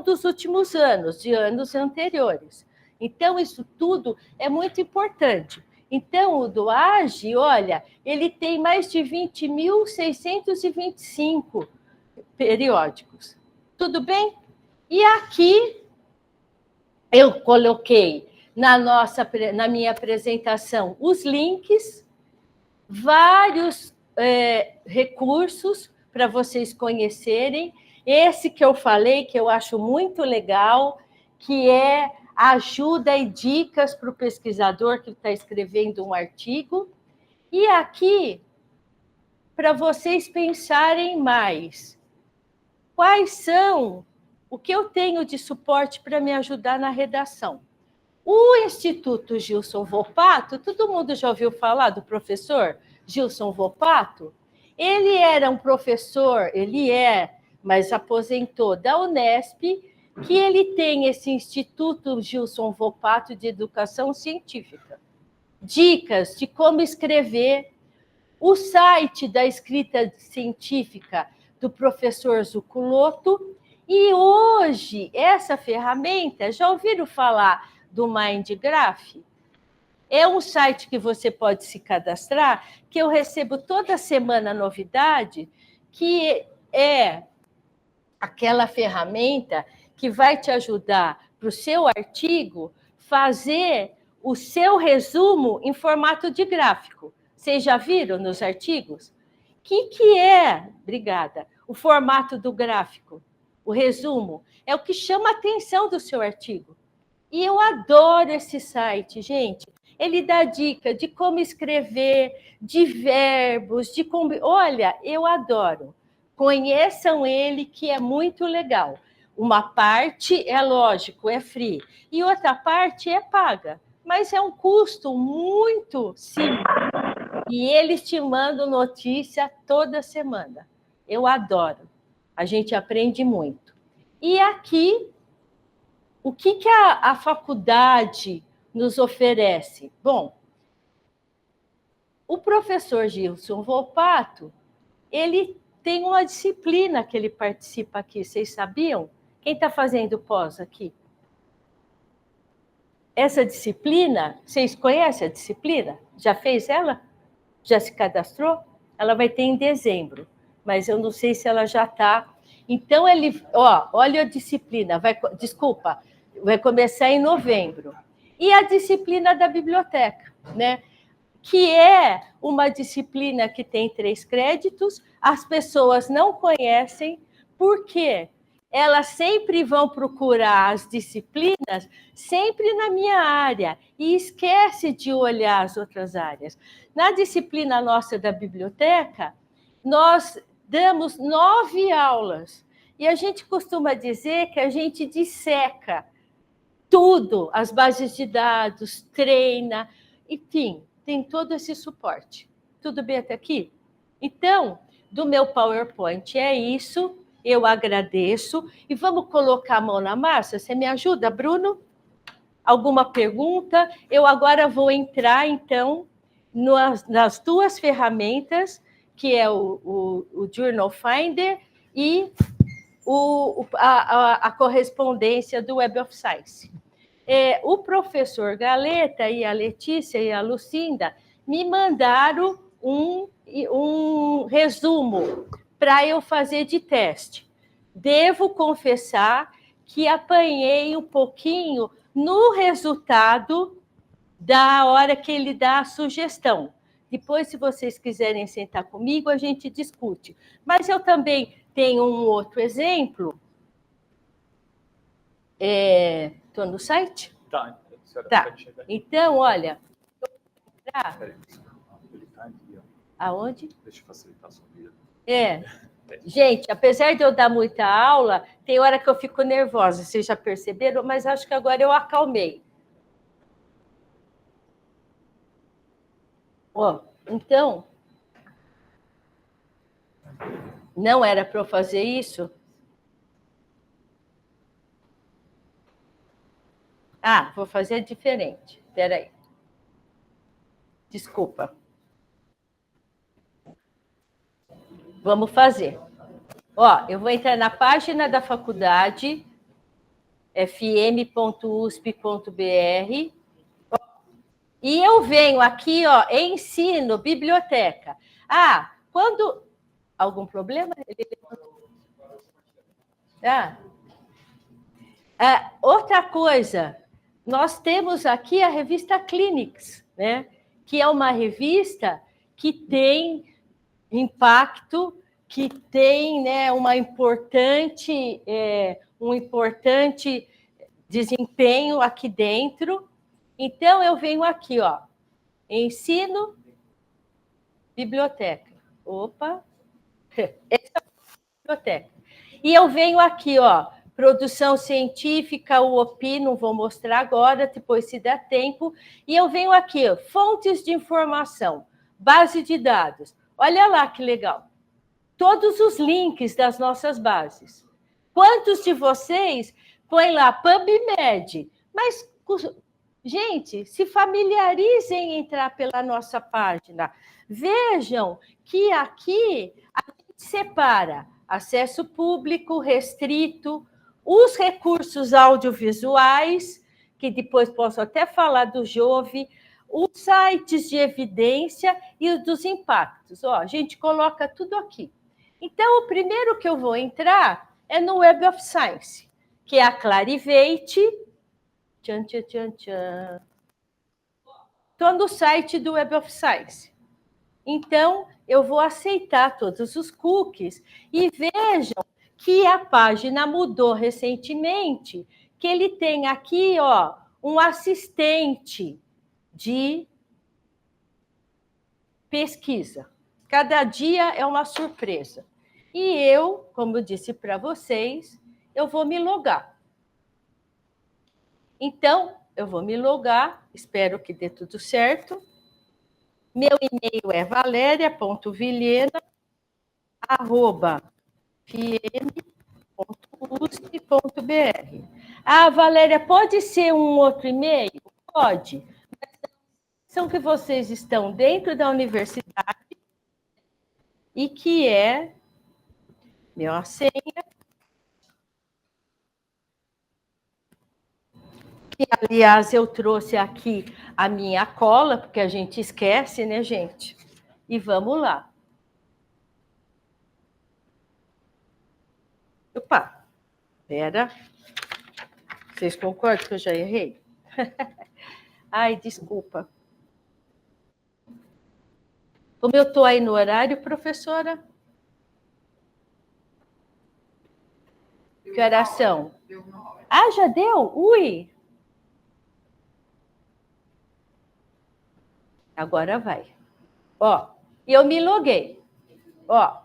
dos últimos anos, de anos anteriores. Então, isso tudo é muito importante. Então, o DOAGE, olha, ele tem mais de 20.625 periódicos. Tudo bem? E aqui, eu coloquei na minha apresentação os links, vários recursos para vocês conhecerem. Esse que eu falei, que eu acho muito legal, que é ajuda e dicas para o pesquisador que está escrevendo um artigo. E aqui, para vocês pensarem mais, quais são o que eu tenho de suporte para me ajudar na redação. O Instituto Gilson Volpato, todo mundo já ouviu falar do professor Gilson Volpato? Ele era um professor, mas aposentou da Unesp, que ele tem esse Instituto Gilson Volpato de Educação Científica. Dicas de como escrever, o site da escrita científica do professor Zuculoto, e hoje essa ferramenta, já ouviram falar do MindGraph? É um site que você pode se cadastrar, que eu recebo toda semana novidade, que é aquela ferramenta que vai te ajudar para o seu artigo fazer o seu resumo em formato de gráfico. Vocês já viram nos artigos? que é, obrigada, o formato do gráfico? O resumo é o que chama a atenção do seu artigo. E eu adoro esse site, gente. Ele dá dica de como escrever, de verbos, de como... Olha, eu adoro. Conheçam ele, que é muito legal. Uma parte, é lógico, é free, e outra parte é paga, mas é um custo muito simples. E eles te mandam notícia toda semana. Eu adoro. A gente aprende muito. E aqui, o que a faculdade nos oferece? Bom, o professor Gilson Volpato, ele tem uma disciplina que ele participa aqui. Vocês sabiam? Quem está fazendo pós aqui? Essa disciplina, vocês conhecem a disciplina? Já fez ela? Já se cadastrou? Ela vai ter em dezembro, mas eu não sei se ela já está. Então, ele, olha a disciplina, vai começar em novembro. E a disciplina da biblioteca, né? Que é uma disciplina que tem 3 créditos, as pessoas não conhecem, por quê? Elas sempre vão procurar as disciplinas sempre na minha área e esquece de olhar as outras áreas. Na disciplina nossa da biblioteca, nós damos 9 aulas e a gente costuma dizer que a gente disseca tudo, as bases de dados, treina, enfim, tem todo esse suporte. Tudo bem até aqui? Então, do meu PowerPoint é isso. Eu agradeço. E vamos colocar a mão na massa? Você me ajuda, Bruno? Alguma pergunta? Eu agora vou entrar, então, nas 2 ferramentas, que é o Journal Finder e a correspondência do Web of Science. O professor Galeta e a Letícia e a Lucinda me mandaram um resumo para eu fazer de teste. Devo confessar que apanhei um pouquinho no resultado da hora que ele dá a sugestão. Depois, se vocês quiserem sentar comigo, a gente discute. Mas eu também tenho um outro exemplo. Estou no site? Tá. Então, olha. Ele tá aqui, ó. Aonde? Deixa eu facilitar a sua vida. Gente, apesar de eu dar muita aula, tem hora que eu fico nervosa, vocês já perceberam? Mas acho que agora eu acalmei. Então, não era para eu fazer isso? Vou fazer diferente. Espera aí. Desculpa. Vamos fazer. Eu vou entrar na página da faculdade, fm.usp.br, e eu venho aqui, ensino, biblioteca. Quando... Algum problema? Outra coisa, nós temos aqui a revista Clinics, né? Que é uma revista que tem impacto, que tem, né, um importante desempenho aqui dentro. Então, eu venho aqui, ensino, biblioteca. Essa é a biblioteca. E eu venho aqui, produção científica, o OPI, não vou mostrar agora, depois se der tempo. E eu venho aqui, fontes de informação, base de dados. Olha lá que legal. Todos os links das nossas bases. Quantos de vocês põem lá PubMed? Mas, gente, se familiarizem em entrar pela nossa página. Vejam que aqui a gente separa acesso público, restrito, os recursos audiovisuais, que depois posso até falar do Jove, os sites de evidência e os dos impactos. A gente coloca tudo aqui. Então, o primeiro que eu vou entrar é no Web of Science, que é a Clarivate. Estou no site do Web of Science. Então, eu vou aceitar todos os cookies e vejam que a página mudou recentemente, que ele tem aqui, ó, um assistente de pesquisa. Cada dia é uma surpresa. E eu, como eu disse para vocês, eu vou me logar. Então, eu vou me logar, espero que dê tudo certo. Meu e-mail é valeria.viliena@fiem.usp.br. Ah, Valéria, pode ser um outro e-mail? Pode. São que vocês estão dentro da universidade e que é minha senha, que, aliás, eu trouxe aqui a minha cola, porque a gente esquece, né, gente? E vamos lá. Opa, espera. Vocês concordam que eu já errei? Ai, desculpa. Como eu estou aí no horário, professora? Que horas são? Ah, já deu? Ui! Agora vai. Ó, eu me loguei. Ó.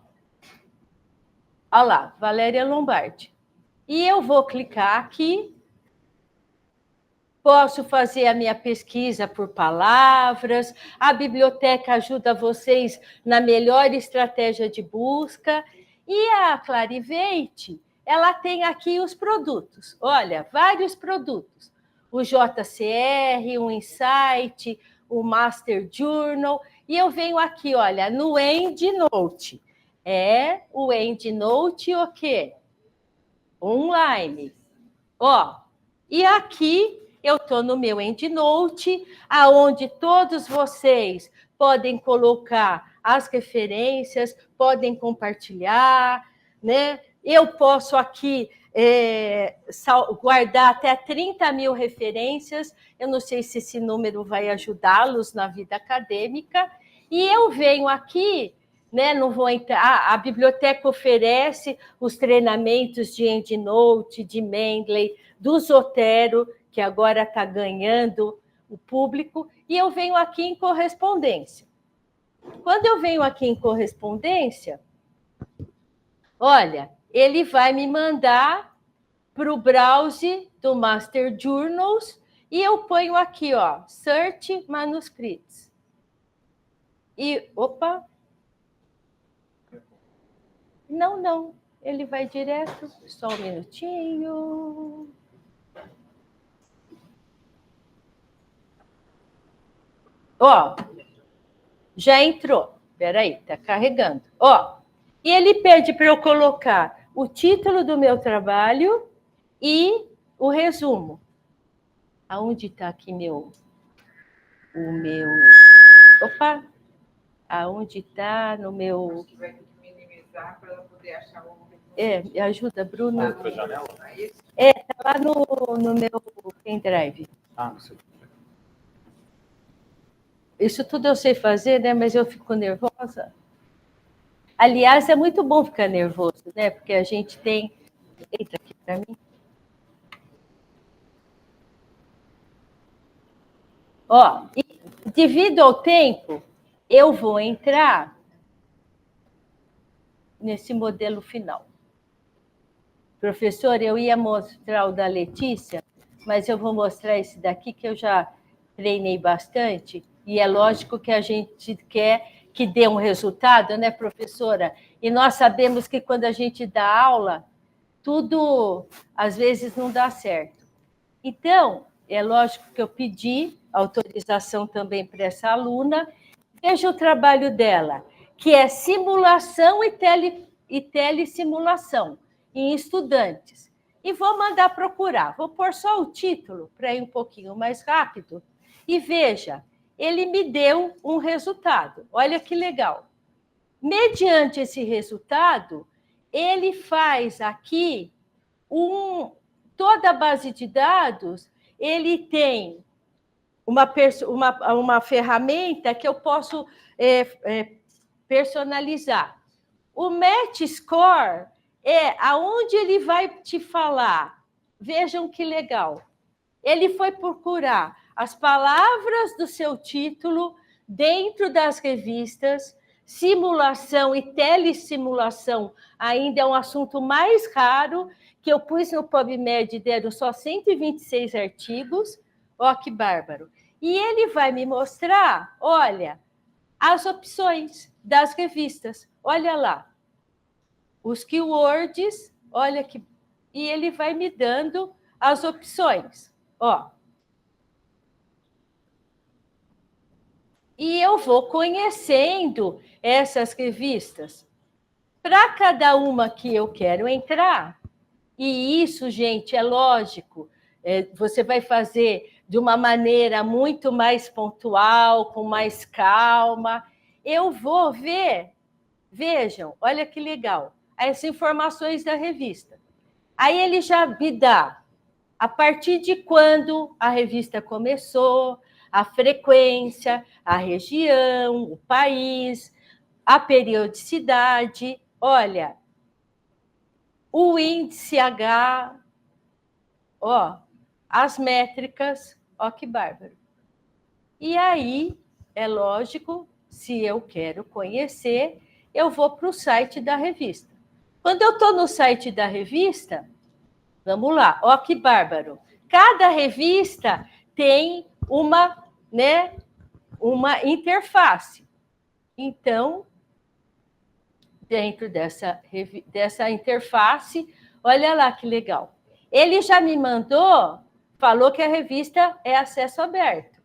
Olha lá, Valéria Lombardi. E eu vou clicar aqui. Posso fazer a minha pesquisa por palavras. A biblioteca ajuda vocês na melhor estratégia de busca. E a Clarivate, ela tem aqui os produtos. Olha, vários produtos. O JCR, o Insight, o Master Journal. E eu venho aqui, olha, no EndNote. É o EndNote o quê? Online. Ó, e aqui eu estou no meu EndNote, aonde todos vocês podem colocar as referências, podem compartilhar, né? Eu posso aqui guardar até 30 mil referências, eu não sei se esse número vai ajudá-los na vida acadêmica, e eu venho aqui, né, não vou entrar, a biblioteca oferece os treinamentos de EndNote, de Mendeley, do Zotero, que agora está ganhando o público, e eu venho aqui em correspondência. Quando eu venho aqui em correspondência, olha, ele vai me mandar para o browser do Master Journals e eu ponho aqui, ó, Search Manuscripts. E, opa! Não, ele vai direto, só um minutinho. Ó, já entrou. Espera aí, está carregando. Ó, e ele pede para eu colocar o título do meu trabalho e o resumo. Aonde está aqui o meu... Opa! Aonde está no meu... Acho que vai ter que minimizar para ela poder achar o... Me ajuda, Bruno. Outra janela? Está lá no meu pendrive. Ah, não sei. Isso tudo eu sei fazer, né? Mas eu fico nervosa. Aliás, é muito bom ficar nervoso, né? Porque a gente tem... Entra aqui para mim. Ó, e devido ao tempo, eu vou entrar nesse modelo final. Professor, eu ia mostrar o da Letícia, mas eu vou mostrar esse daqui que eu já treinei bastante, e é lógico que a gente quer que dê um resultado, né, professora? E nós sabemos que quando a gente dá aula, tudo, às vezes, não dá certo. Então, é lógico que eu pedi autorização também para essa aluna. Veja o trabalho dela, que é simulação e telesimulação em estudantes. E vou mandar procurar. Vou pôr só o título para ir um pouquinho mais rápido. E veja, ele me deu um resultado. Olha que legal. Mediante esse resultado, ele faz aqui toda a base de dados, ele tem uma ferramenta que eu posso personalizar. O Match Score é aonde ele vai te falar. Vejam que legal. Ele foi procurar as palavras do seu título dentro das revistas. Simulação e telesimulação ainda é um assunto mais raro, que eu pus no PubMed, deram só 126 artigos. Ó, que bárbaro. E ele vai me mostrar, olha, as opções das revistas. Olha lá. Os keywords, olha que... E ele vai me dando as opções. Ó. E eu vou conhecendo essas revistas. Para cada uma que eu quero entrar, e isso, gente, é lógico, você vai fazer de uma maneira muito mais pontual, com mais calma. Eu vou ver, vejam, olha que legal, as informações da revista. Aí ele já me dá a partir de quando a revista começou, a frequência, a região, o país, a periodicidade. Olha, o índice H, ó, as métricas, ó que bárbaro. E aí, é lógico, se eu quero conhecer, eu vou para o site da revista. Quando eu estou no site da revista, vamos lá, ó que bárbaro. Cada revista tem uma interface. Então, dentro dessa interface, olha lá que legal. Ele já me mandou, falou que a revista é acesso aberto.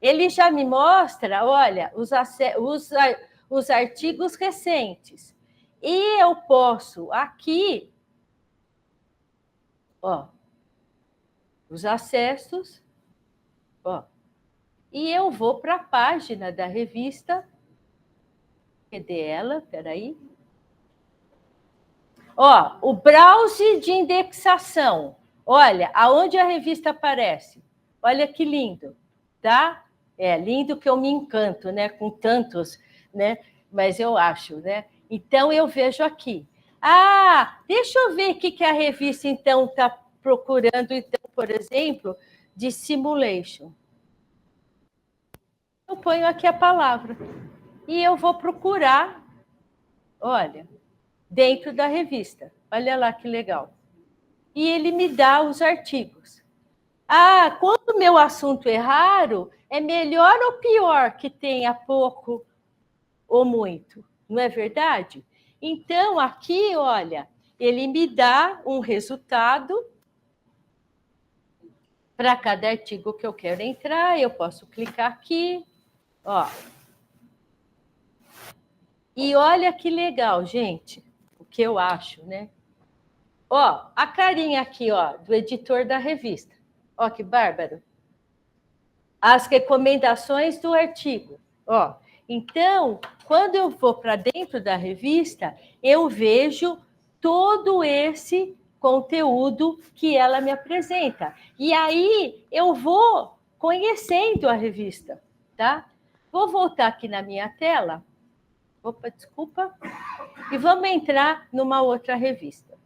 Ele já me mostra, olha, os artigos recentes. E eu posso aqui, ó, os acessos, ó, e eu vou para a página da revista. Cadê ela? Espera aí. Ó, o browse de indexação. Olha, aonde a revista aparece. Olha que lindo, tá? É lindo que eu me encanto, né? Com tantos, né? Mas eu acho, né? Então, eu vejo aqui. Ah, deixa eu ver o que a revista, então, está procurando, então, por exemplo, de simulation. Eu ponho aqui a palavra. E eu vou procurar, olha, dentro da revista. Olha lá que legal. E ele me dá os artigos. Ah, quando o meu assunto é raro, é melhor ou pior que tenha pouco ou muito? Não é verdade? Então, aqui, olha, ele me dá um resultado para cada artigo que eu quero entrar. Eu posso clicar aqui, ó. E olha que legal, gente, o que eu acho, né? Ó, a carinha aqui, ó, do editor da revista. Ó, que bárbaro. As recomendações do artigo. Ó, então, quando eu vou para dentro da revista, eu vejo todo esse conteúdo que ela me apresenta. E aí eu vou conhecendo a revista, tá? Vou voltar aqui na minha tela. Opa, desculpa. E vamos entrar numa outra revista.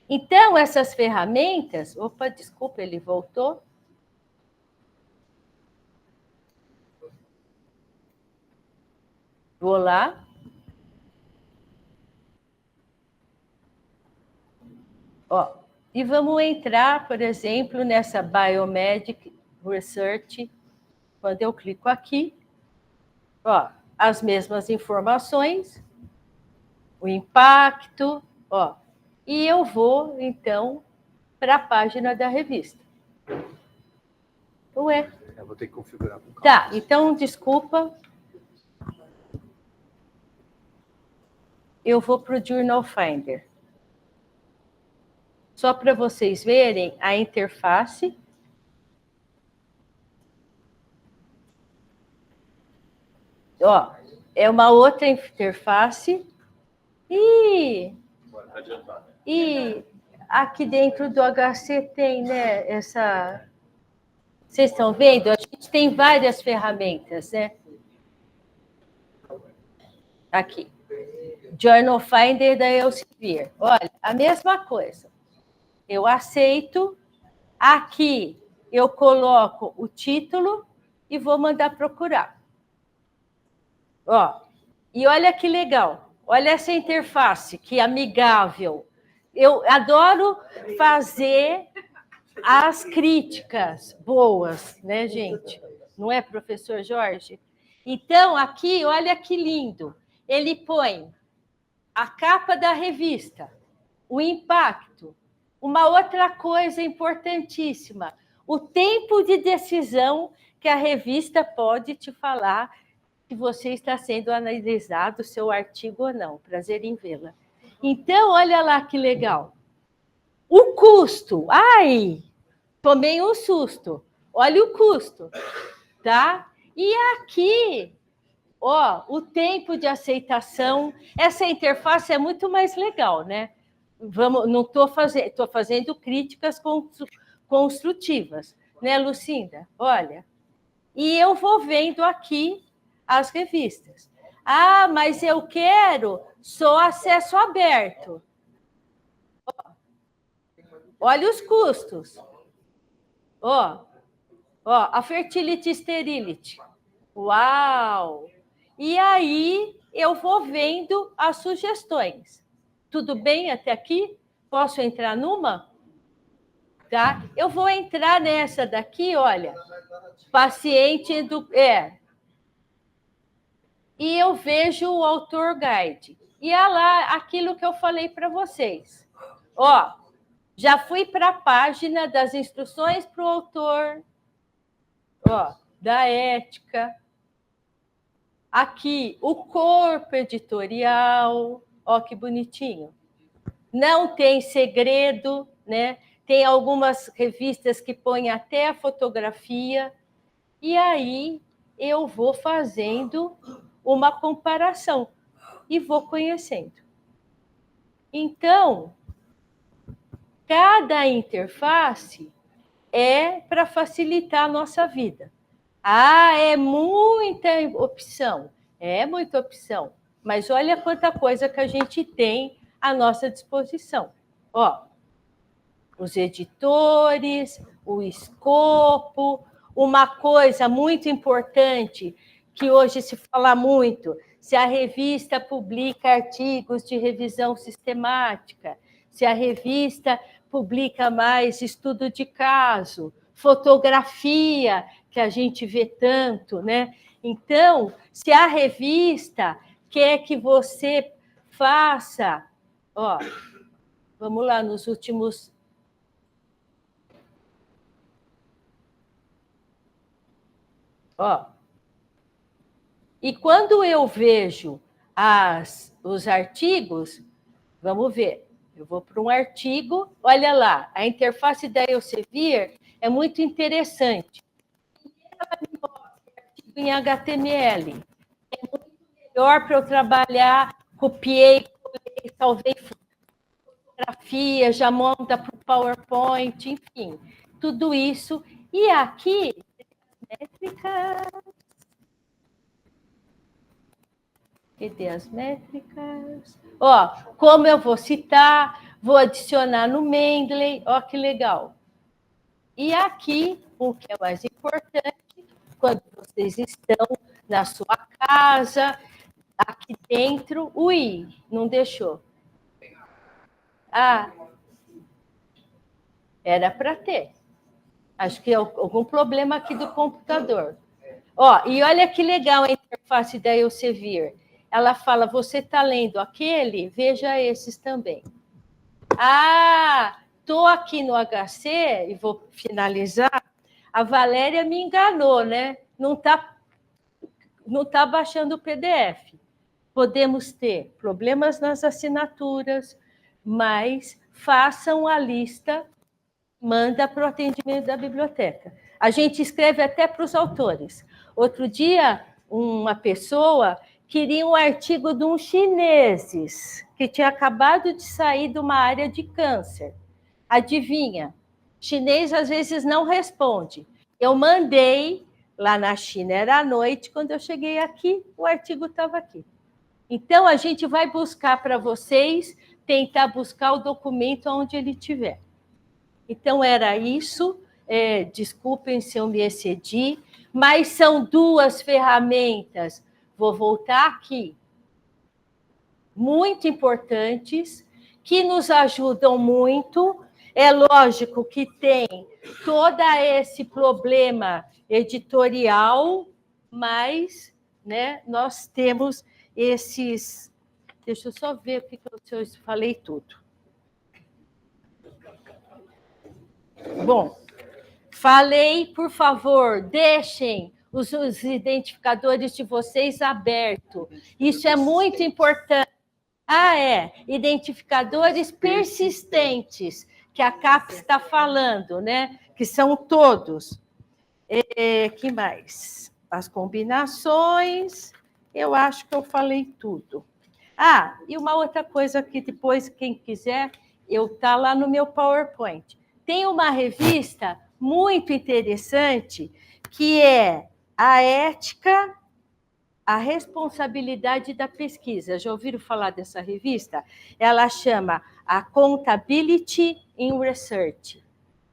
Então, essas ferramentas... Opa, desculpa, ele voltou. Vou lá. Ó, e vamos entrar, por exemplo, nessa Biomedic Research. Quando eu clico aqui, ó, as mesmas informações, o impacto, ó. E eu vou, então, para a página da revista. Ué. Eu vou ter que configurar com calma. Tá, então, desculpa. Eu vou para o Journal Finder. Só para vocês verem a interface. Ó, é uma outra interface. E aqui dentro do HC tem, né, essa... Vocês estão vendo? A gente tem várias ferramentas, né? Aqui. Journal Finder da Elsevier. Olha, a mesma coisa. Eu aceito. Aqui eu coloco o título e vou mandar procurar. Ó, e olha que legal. Olha essa interface, que amigável. Eu adoro fazer as críticas boas, né, gente? Não é, professor Jorge? Então, aqui, olha que lindo. Ele põe a capa da revista, o impacto. Uma outra coisa importantíssima, o tempo de decisão que a revista pode te falar se você está sendo analisado, seu artigo ou não. Prazer em vê-la. Então, olha lá que legal. O custo. Ai, tomei um susto. Olha o custo, tá? E aqui, ó, o tempo de aceitação. Essa interface é muito mais legal, né? Não estou fazendo, estou fazendo críticas construtivas, né, Lucinda? Olha, e eu vou vendo aqui as revistas. Ah, mas eu quero só acesso aberto. Olha os custos. Ó, a Fertility Sterility. Uau! E aí eu vou vendo as sugestões. Tudo bem até aqui? Posso entrar numa? Tá? Eu vou entrar nessa daqui, olha. Paciente do... E eu vejo o autor guide. E é lá aquilo que eu falei para vocês. Ó, já fui para a página das instruções para o autor, ó, da ética. Aqui, o corpo editorial. Ó, que bonitinho. Não tem segredo, né? Tem algumas revistas que põem até a fotografia. E aí eu vou fazendo uma comparação e vou conhecendo. Então, cada interface é para facilitar a nossa vida. Ah, é muita opção. É muita opção. Mas olha quanta coisa que a gente tem à nossa disposição. Ó, os editores, o escopo, uma coisa muito importante que hoje se fala muito, se a revista publica artigos de revisão sistemática, se a revista publica mais estudo de caso, fotografia, que a gente vê tanto, né? Então, se a revista quer que você faça, ó, vamos lá nos últimos... Ó, e quando eu vejo os artigos, vamos ver, eu vou para um artigo, olha lá, a interface da Elsevier é muito interessante. Ela me mostra artigo em HTML. É muito melhor para eu trabalhar, copiei, salvei fotografia, já monta para o PowerPoint, enfim, tudo isso. E aqui, métricas. Cadê as métricas? Ó, como eu vou citar, vou adicionar no Mendeley, ó que legal. E aqui, o que é mais importante, quando vocês estão na sua casa, aqui dentro, ui, não deixou. Ah, era para ter. Acho que é algum problema aqui do computador. Ó, e olha que legal a interface da Elsevier. Ela fala, você está lendo aquele? Veja esses também. Ah, estou aqui no HC, e vou finalizar. A Valéria me enganou, né? Não tá baixando o PDF. Podemos ter problemas nas assinaturas, mas façam a lista, manda para o atendimento da biblioteca. A gente escreve até para os autores. Outro dia, uma pessoa queria um artigo de uns chineses que tinha acabado de sair de uma área de câncer. Adivinha? Chinês às vezes não responde. Eu mandei lá na China, era à noite, quando eu cheguei aqui, o artigo estava aqui. Então, a gente vai buscar para vocês, tentar buscar o documento onde ele estiver. Então, era isso. Desculpem se eu me excedi, mas são 2 ferramentas, vou voltar aqui, muito importantes, que nos ajudam muito. É lógico que tem todo esse problema editorial, mas, né, nós temos esses... Deixa eu só ver o que eu falei tudo. Bom, falei, por favor, deixem os identificadores de vocês abertos. Isso é muito importante. Identificadores persistentes, que a CAPES está falando, né? Que são todos. Que mais? As combinações, eu acho que eu falei tudo. E uma outra coisa que depois, quem quiser, está lá no meu PowerPoint. Tem uma revista muito interessante, que é a ética, a responsabilidade da pesquisa. Já ouviram falar dessa revista? Ela chama Accountability in Research.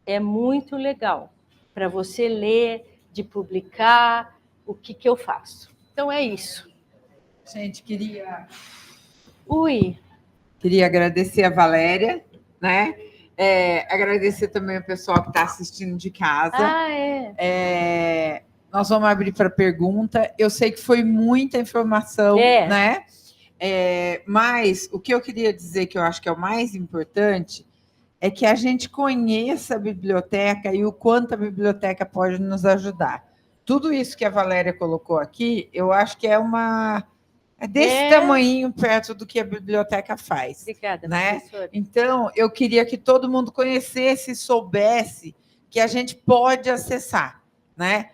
É muito legal para você ler, de publicar, o que eu faço. Então, é isso. Gente, queria Queria agradecer a Valéria, né? Agradecer também o pessoal que está assistindo de casa. Nós vamos abrir para pergunta. Eu sei que foi muita informação, né? Mas o que eu queria dizer, que eu acho que é o mais importante, é que a gente conheça a biblioteca e o quanto a biblioteca pode nos ajudar. Tudo isso que a Valéria colocou aqui, eu acho que é desse tamanhinho perto do que a biblioteca faz. Obrigada, né? professora. Então, eu queria que todo mundo conhecesse e soubesse que a gente pode acessar, né?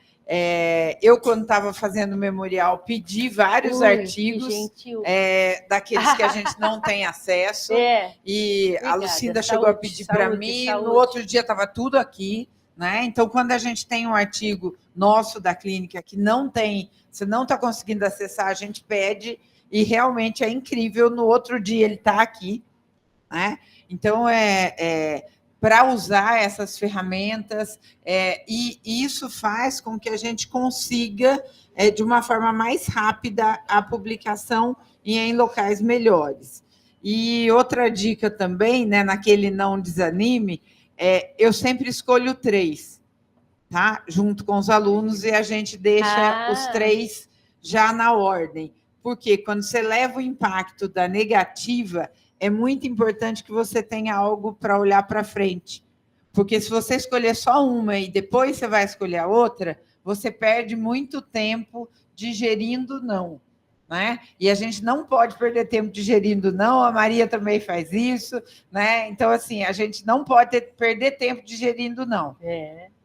Eu, quando estava fazendo o memorial, pedi vários artigos daqueles que a gente não tem acesso. E obrigada. A Lucinda chegou a pedir para mim, no outro dia estava tudo aqui. Né? Então, quando a gente tem um artigo nosso da clínica que não tem, você não está conseguindo acessar, a gente pede, e realmente é incrível, no outro dia ele está aqui. Né? Então, para usar essas ferramentas, e isso faz com que a gente consiga, de uma forma mais rápida, a publicação e em locais melhores. E outra dica também, né, naquele não desanime, eu sempre escolho 3, tá? Junto com os alunos, e a gente deixa os 3 já na ordem. Porque quando você leva o impacto da negativa, é muito importante que você tenha algo para olhar para frente. Porque se você escolher só uma e depois você vai escolher a outra, você perde muito tempo digerindo não. Né? E a gente não pode perder tempo digerindo não, a Maria também faz isso, né? Então, assim, a gente não pode perder tempo digerindo não.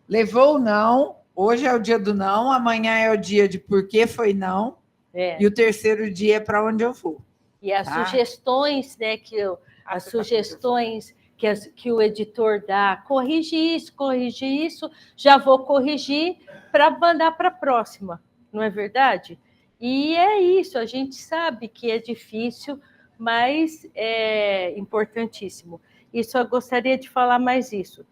Levou o não, hoje é o dia do não, amanhã é o dia de por que foi não, e o terceiro dia é para onde eu vou. E as sugestões, né, que o editor dá, corrige isso, já vou corrigir para mandar para a próxima, não é verdade? E é isso, a gente sabe que é difícil, mas é importantíssimo. Isso eu gostaria de falar mais isso.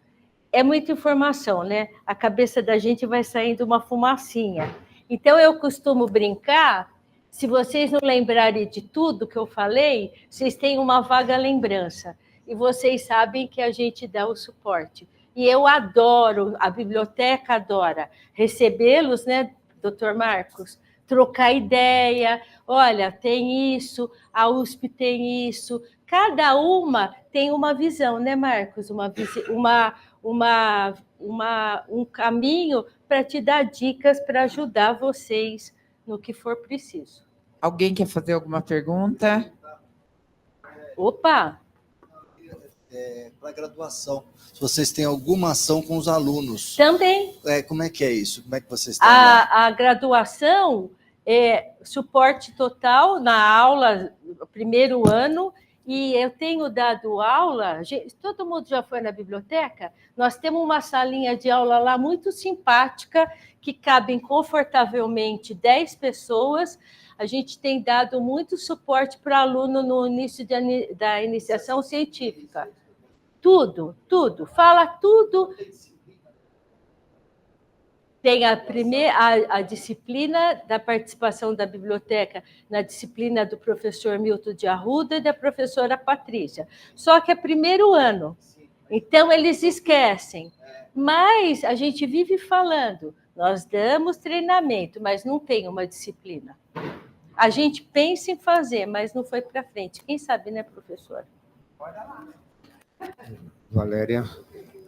É muita informação, né? A cabeça da gente vai saindo uma fumacinha. Então, eu costumo brincar, se vocês não lembrarem de tudo que eu falei, vocês têm uma vaga lembrança. E vocês sabem que a gente dá o suporte. E eu adoro, a biblioteca adora recebê-los, né, doutor Marcos? Trocar ideia, olha, tem isso, a USP tem isso, cada uma tem uma visão, né, Marcos? Um caminho para te dar dicas para ajudar vocês no que for preciso. Alguém quer fazer alguma pergunta? Opa! Para a graduação, se vocês têm alguma ação com os alunos. Também. Como é que é isso? Como é que vocês estão lá? A graduação é suporte total na aula, primeiro ano, E eu tenho dado aula, todo mundo já foi na biblioteca? Nós temos uma salinha de aula lá muito simpática, que cabem confortavelmente 10 pessoas. A gente tem dado muito suporte para aluno no início da iniciação científica. Tudo, tudo, fala tudo. Tem a disciplina da participação da biblioteca na disciplina do professor Milton de Arruda e da professora Patrícia. Só que é primeiro ano, então eles esquecem. Mas a gente vive falando, nós damos treinamento, mas não tem uma disciplina. A gente pensa em fazer, mas não foi para frente. Quem sabe, né, professora? Bora lá. Valéria.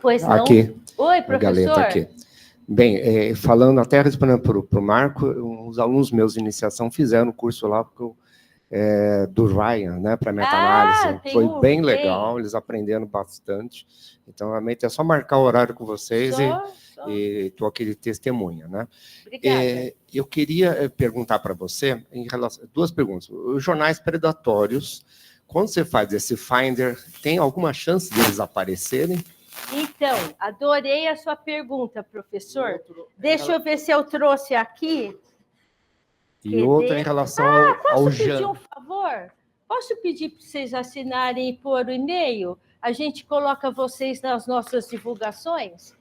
Pois não? Aqui. Oi, professor. A Galeta aqui. Bem, falando, até respondendo para o Marco, os alunos meus de iniciação fizeram o curso lá do Ryan, né, para meta-análise. Foi bem legal, eles aprenderam bastante. Então, realmente, é só marcar o horário com vocês e estou aqui de testemunha. Né? Obrigada. Eu queria perguntar para você, em relação, 2 perguntas. Os jornais predatórios, quando você faz esse Finder, tem alguma chance deles aparecerem? Então, adorei a sua pergunta, professor. Deixa eu ver se eu trouxe aqui. E outra em relação ao Posso pedir Jane. um favor? Posso pedir para vocês assinarem e pôr o e-mail? A gente coloca vocês nas nossas divulgações?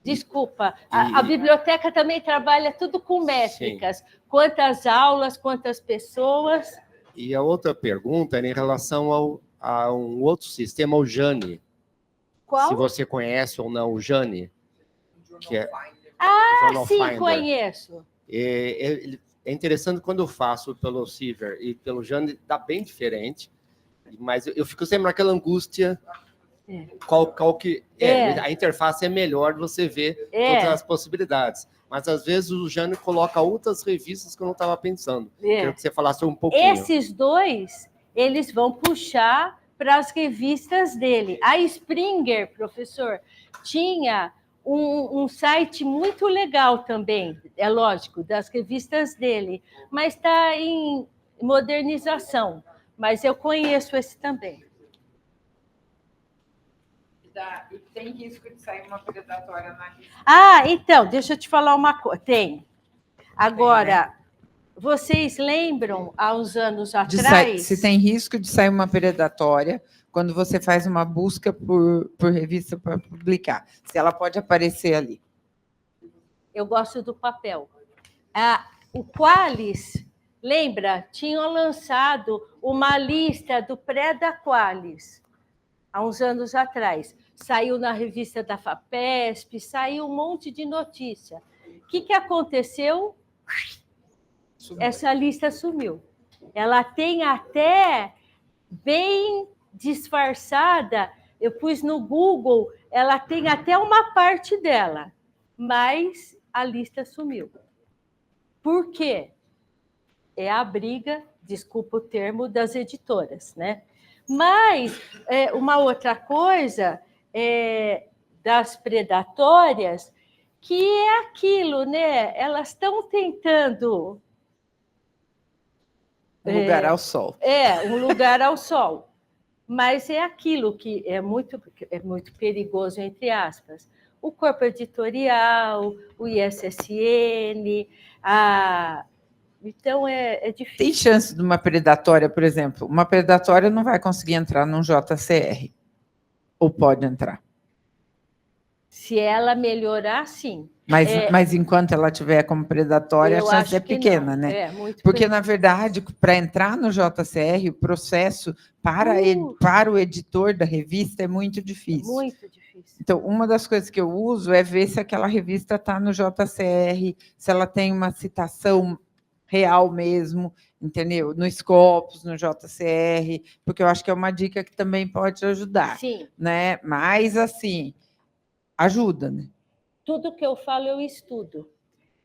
Desculpa, a biblioteca também trabalha tudo com métricas. Sim. Quantas aulas, quantas pessoas. E a outra pergunta era em relação a um outro sistema, o Jane. Qual? Se você conhece ou não o Jane. Que é sim, Finder. Conheço. É interessante quando eu faço pelo Civer e pelo Jane, dá bem diferente, mas eu fico sempre naquela angústia, qual que é. A interface é melhor, você vê todas as possibilidades. Mas, às vezes, o Jane coloca outras revistas que eu não estava pensando. Quero que você falasse um pouquinho. Esses 2, eles vão puxar para as revistas dele. A Springer, professor, tinha um site muito legal também, é lógico, das revistas dele, mas está em modernização. Mas eu conheço esse também. E tem risco de sair uma predatória na revista? Então, deixa eu te falar uma coisa. Tem. Agora, vocês lembram, há uns anos atrás... Se tem risco de sair uma predatória quando você faz uma busca por revista para publicar. Se ela pode aparecer ali. Eu gosto do papel. O Qualis, lembra? Tinham lançado uma lista do pré-da-Qualis, há uns anos atrás. Saiu na revista da FAPESP, saiu um monte de notícia. O que aconteceu? Essa lista sumiu. Ela tem até bem disfarçada, eu pus no Google, ela tem até uma parte dela, mas a lista sumiu. Por quê? É a briga, desculpa o termo, das editoras, né? Mas uma outra coisa das predatórias, que é aquilo, né? Elas estão tentando... Um lugar ao sol. Um lugar ao sol. Mas é aquilo que é muito perigoso, entre aspas. O corpo editorial, o ISSN, então é difícil. Tem chance de uma predatória, por exemplo? Uma predatória não vai conseguir entrar num JCR. Ou pode entrar? Se ela melhorar, sim. Mas enquanto ela tiver como predatória, a chance é pequena, né? Porque, na verdade, para entrar no JCR, o processo para o editor da revista é muito difícil. Muito difícil. Então, uma das coisas que eu uso é ver se aquela revista está no JCR, se ela tem uma citação real mesmo, entendeu? No Scopus, no JCR, porque eu acho que é uma dica que também pode ajudar. Sim. Né? Mas, assim, ajuda, né? Tudo que eu falo, eu estudo.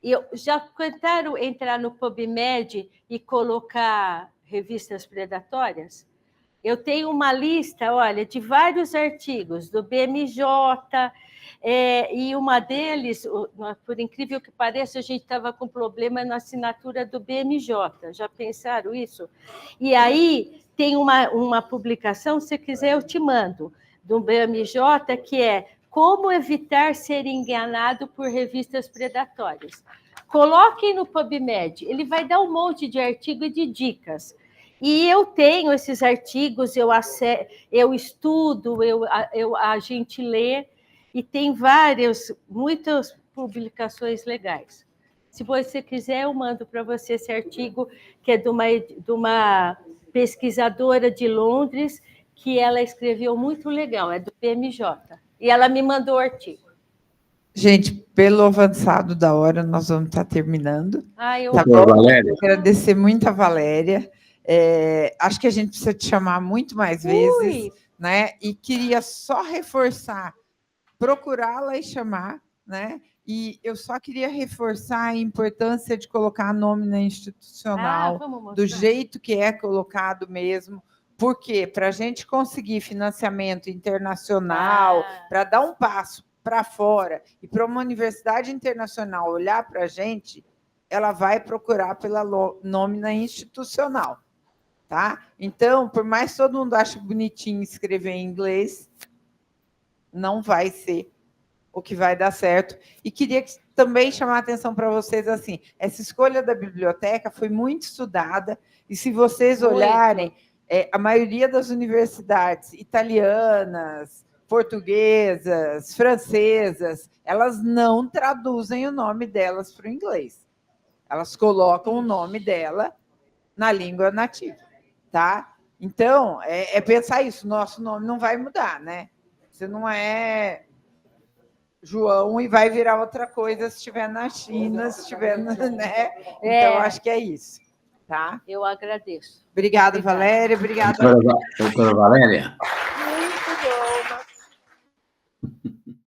E eu já tentaram entrar no PubMed e colocar revistas predatórias? Eu tenho uma lista, olha, de vários artigos do BMJ, e uma deles, por incrível que pareça, a gente estava com problema na assinatura do BMJ. Já pensaram isso? E aí tem uma publicação, se quiser eu te mando, do BMJ, que é Como Evitar Ser Enganado por Revistas Predatórias. Coloquem no PubMed, ele vai dar um monte de artigo e de dicas. E eu tenho esses artigos, eu estudo, a gente lê, e tem muitas publicações legais. Se você quiser, eu mando para você esse artigo, que é de uma pesquisadora de Londres, que ela escreveu muito legal, é do PMJ. E ela me mandou o artigo. Gente, pelo avançado da hora, nós vamos estar terminando. Tá bom? Valéria. Agradecer muito a Valéria. Acho que a gente precisa te chamar muito mais vezes, né? E queria só reforçar, procurá-la e chamar, né? E eu só queria reforçar a importância de colocar a nômina institucional do jeito que é colocado mesmo. Por quê? Para a gente conseguir financiamento internacional, para dar um passo para fora e para uma universidade internacional olhar para a gente, ela vai procurar pela nômina institucional, tá? Então, por mais que todo mundo ache bonitinho escrever em inglês, não vai ser o que vai dar certo. E queria também chamar a atenção para vocês, assim, essa escolha da biblioteca foi muito estudada, e se vocês olharem, a maioria das universidades italianas, portuguesas, francesas, elas não traduzem o nome delas para o inglês. Elas colocam o nome dela na língua nativa, tá? Então, pensar isso, nosso nome não vai mudar, né? Você não é João e vai virar outra coisa se estiver na China, se estiver, né? Então, acho que é isso, tá? Eu agradeço. Obrigada, Valéria. Obrigada. Doutora Valéria.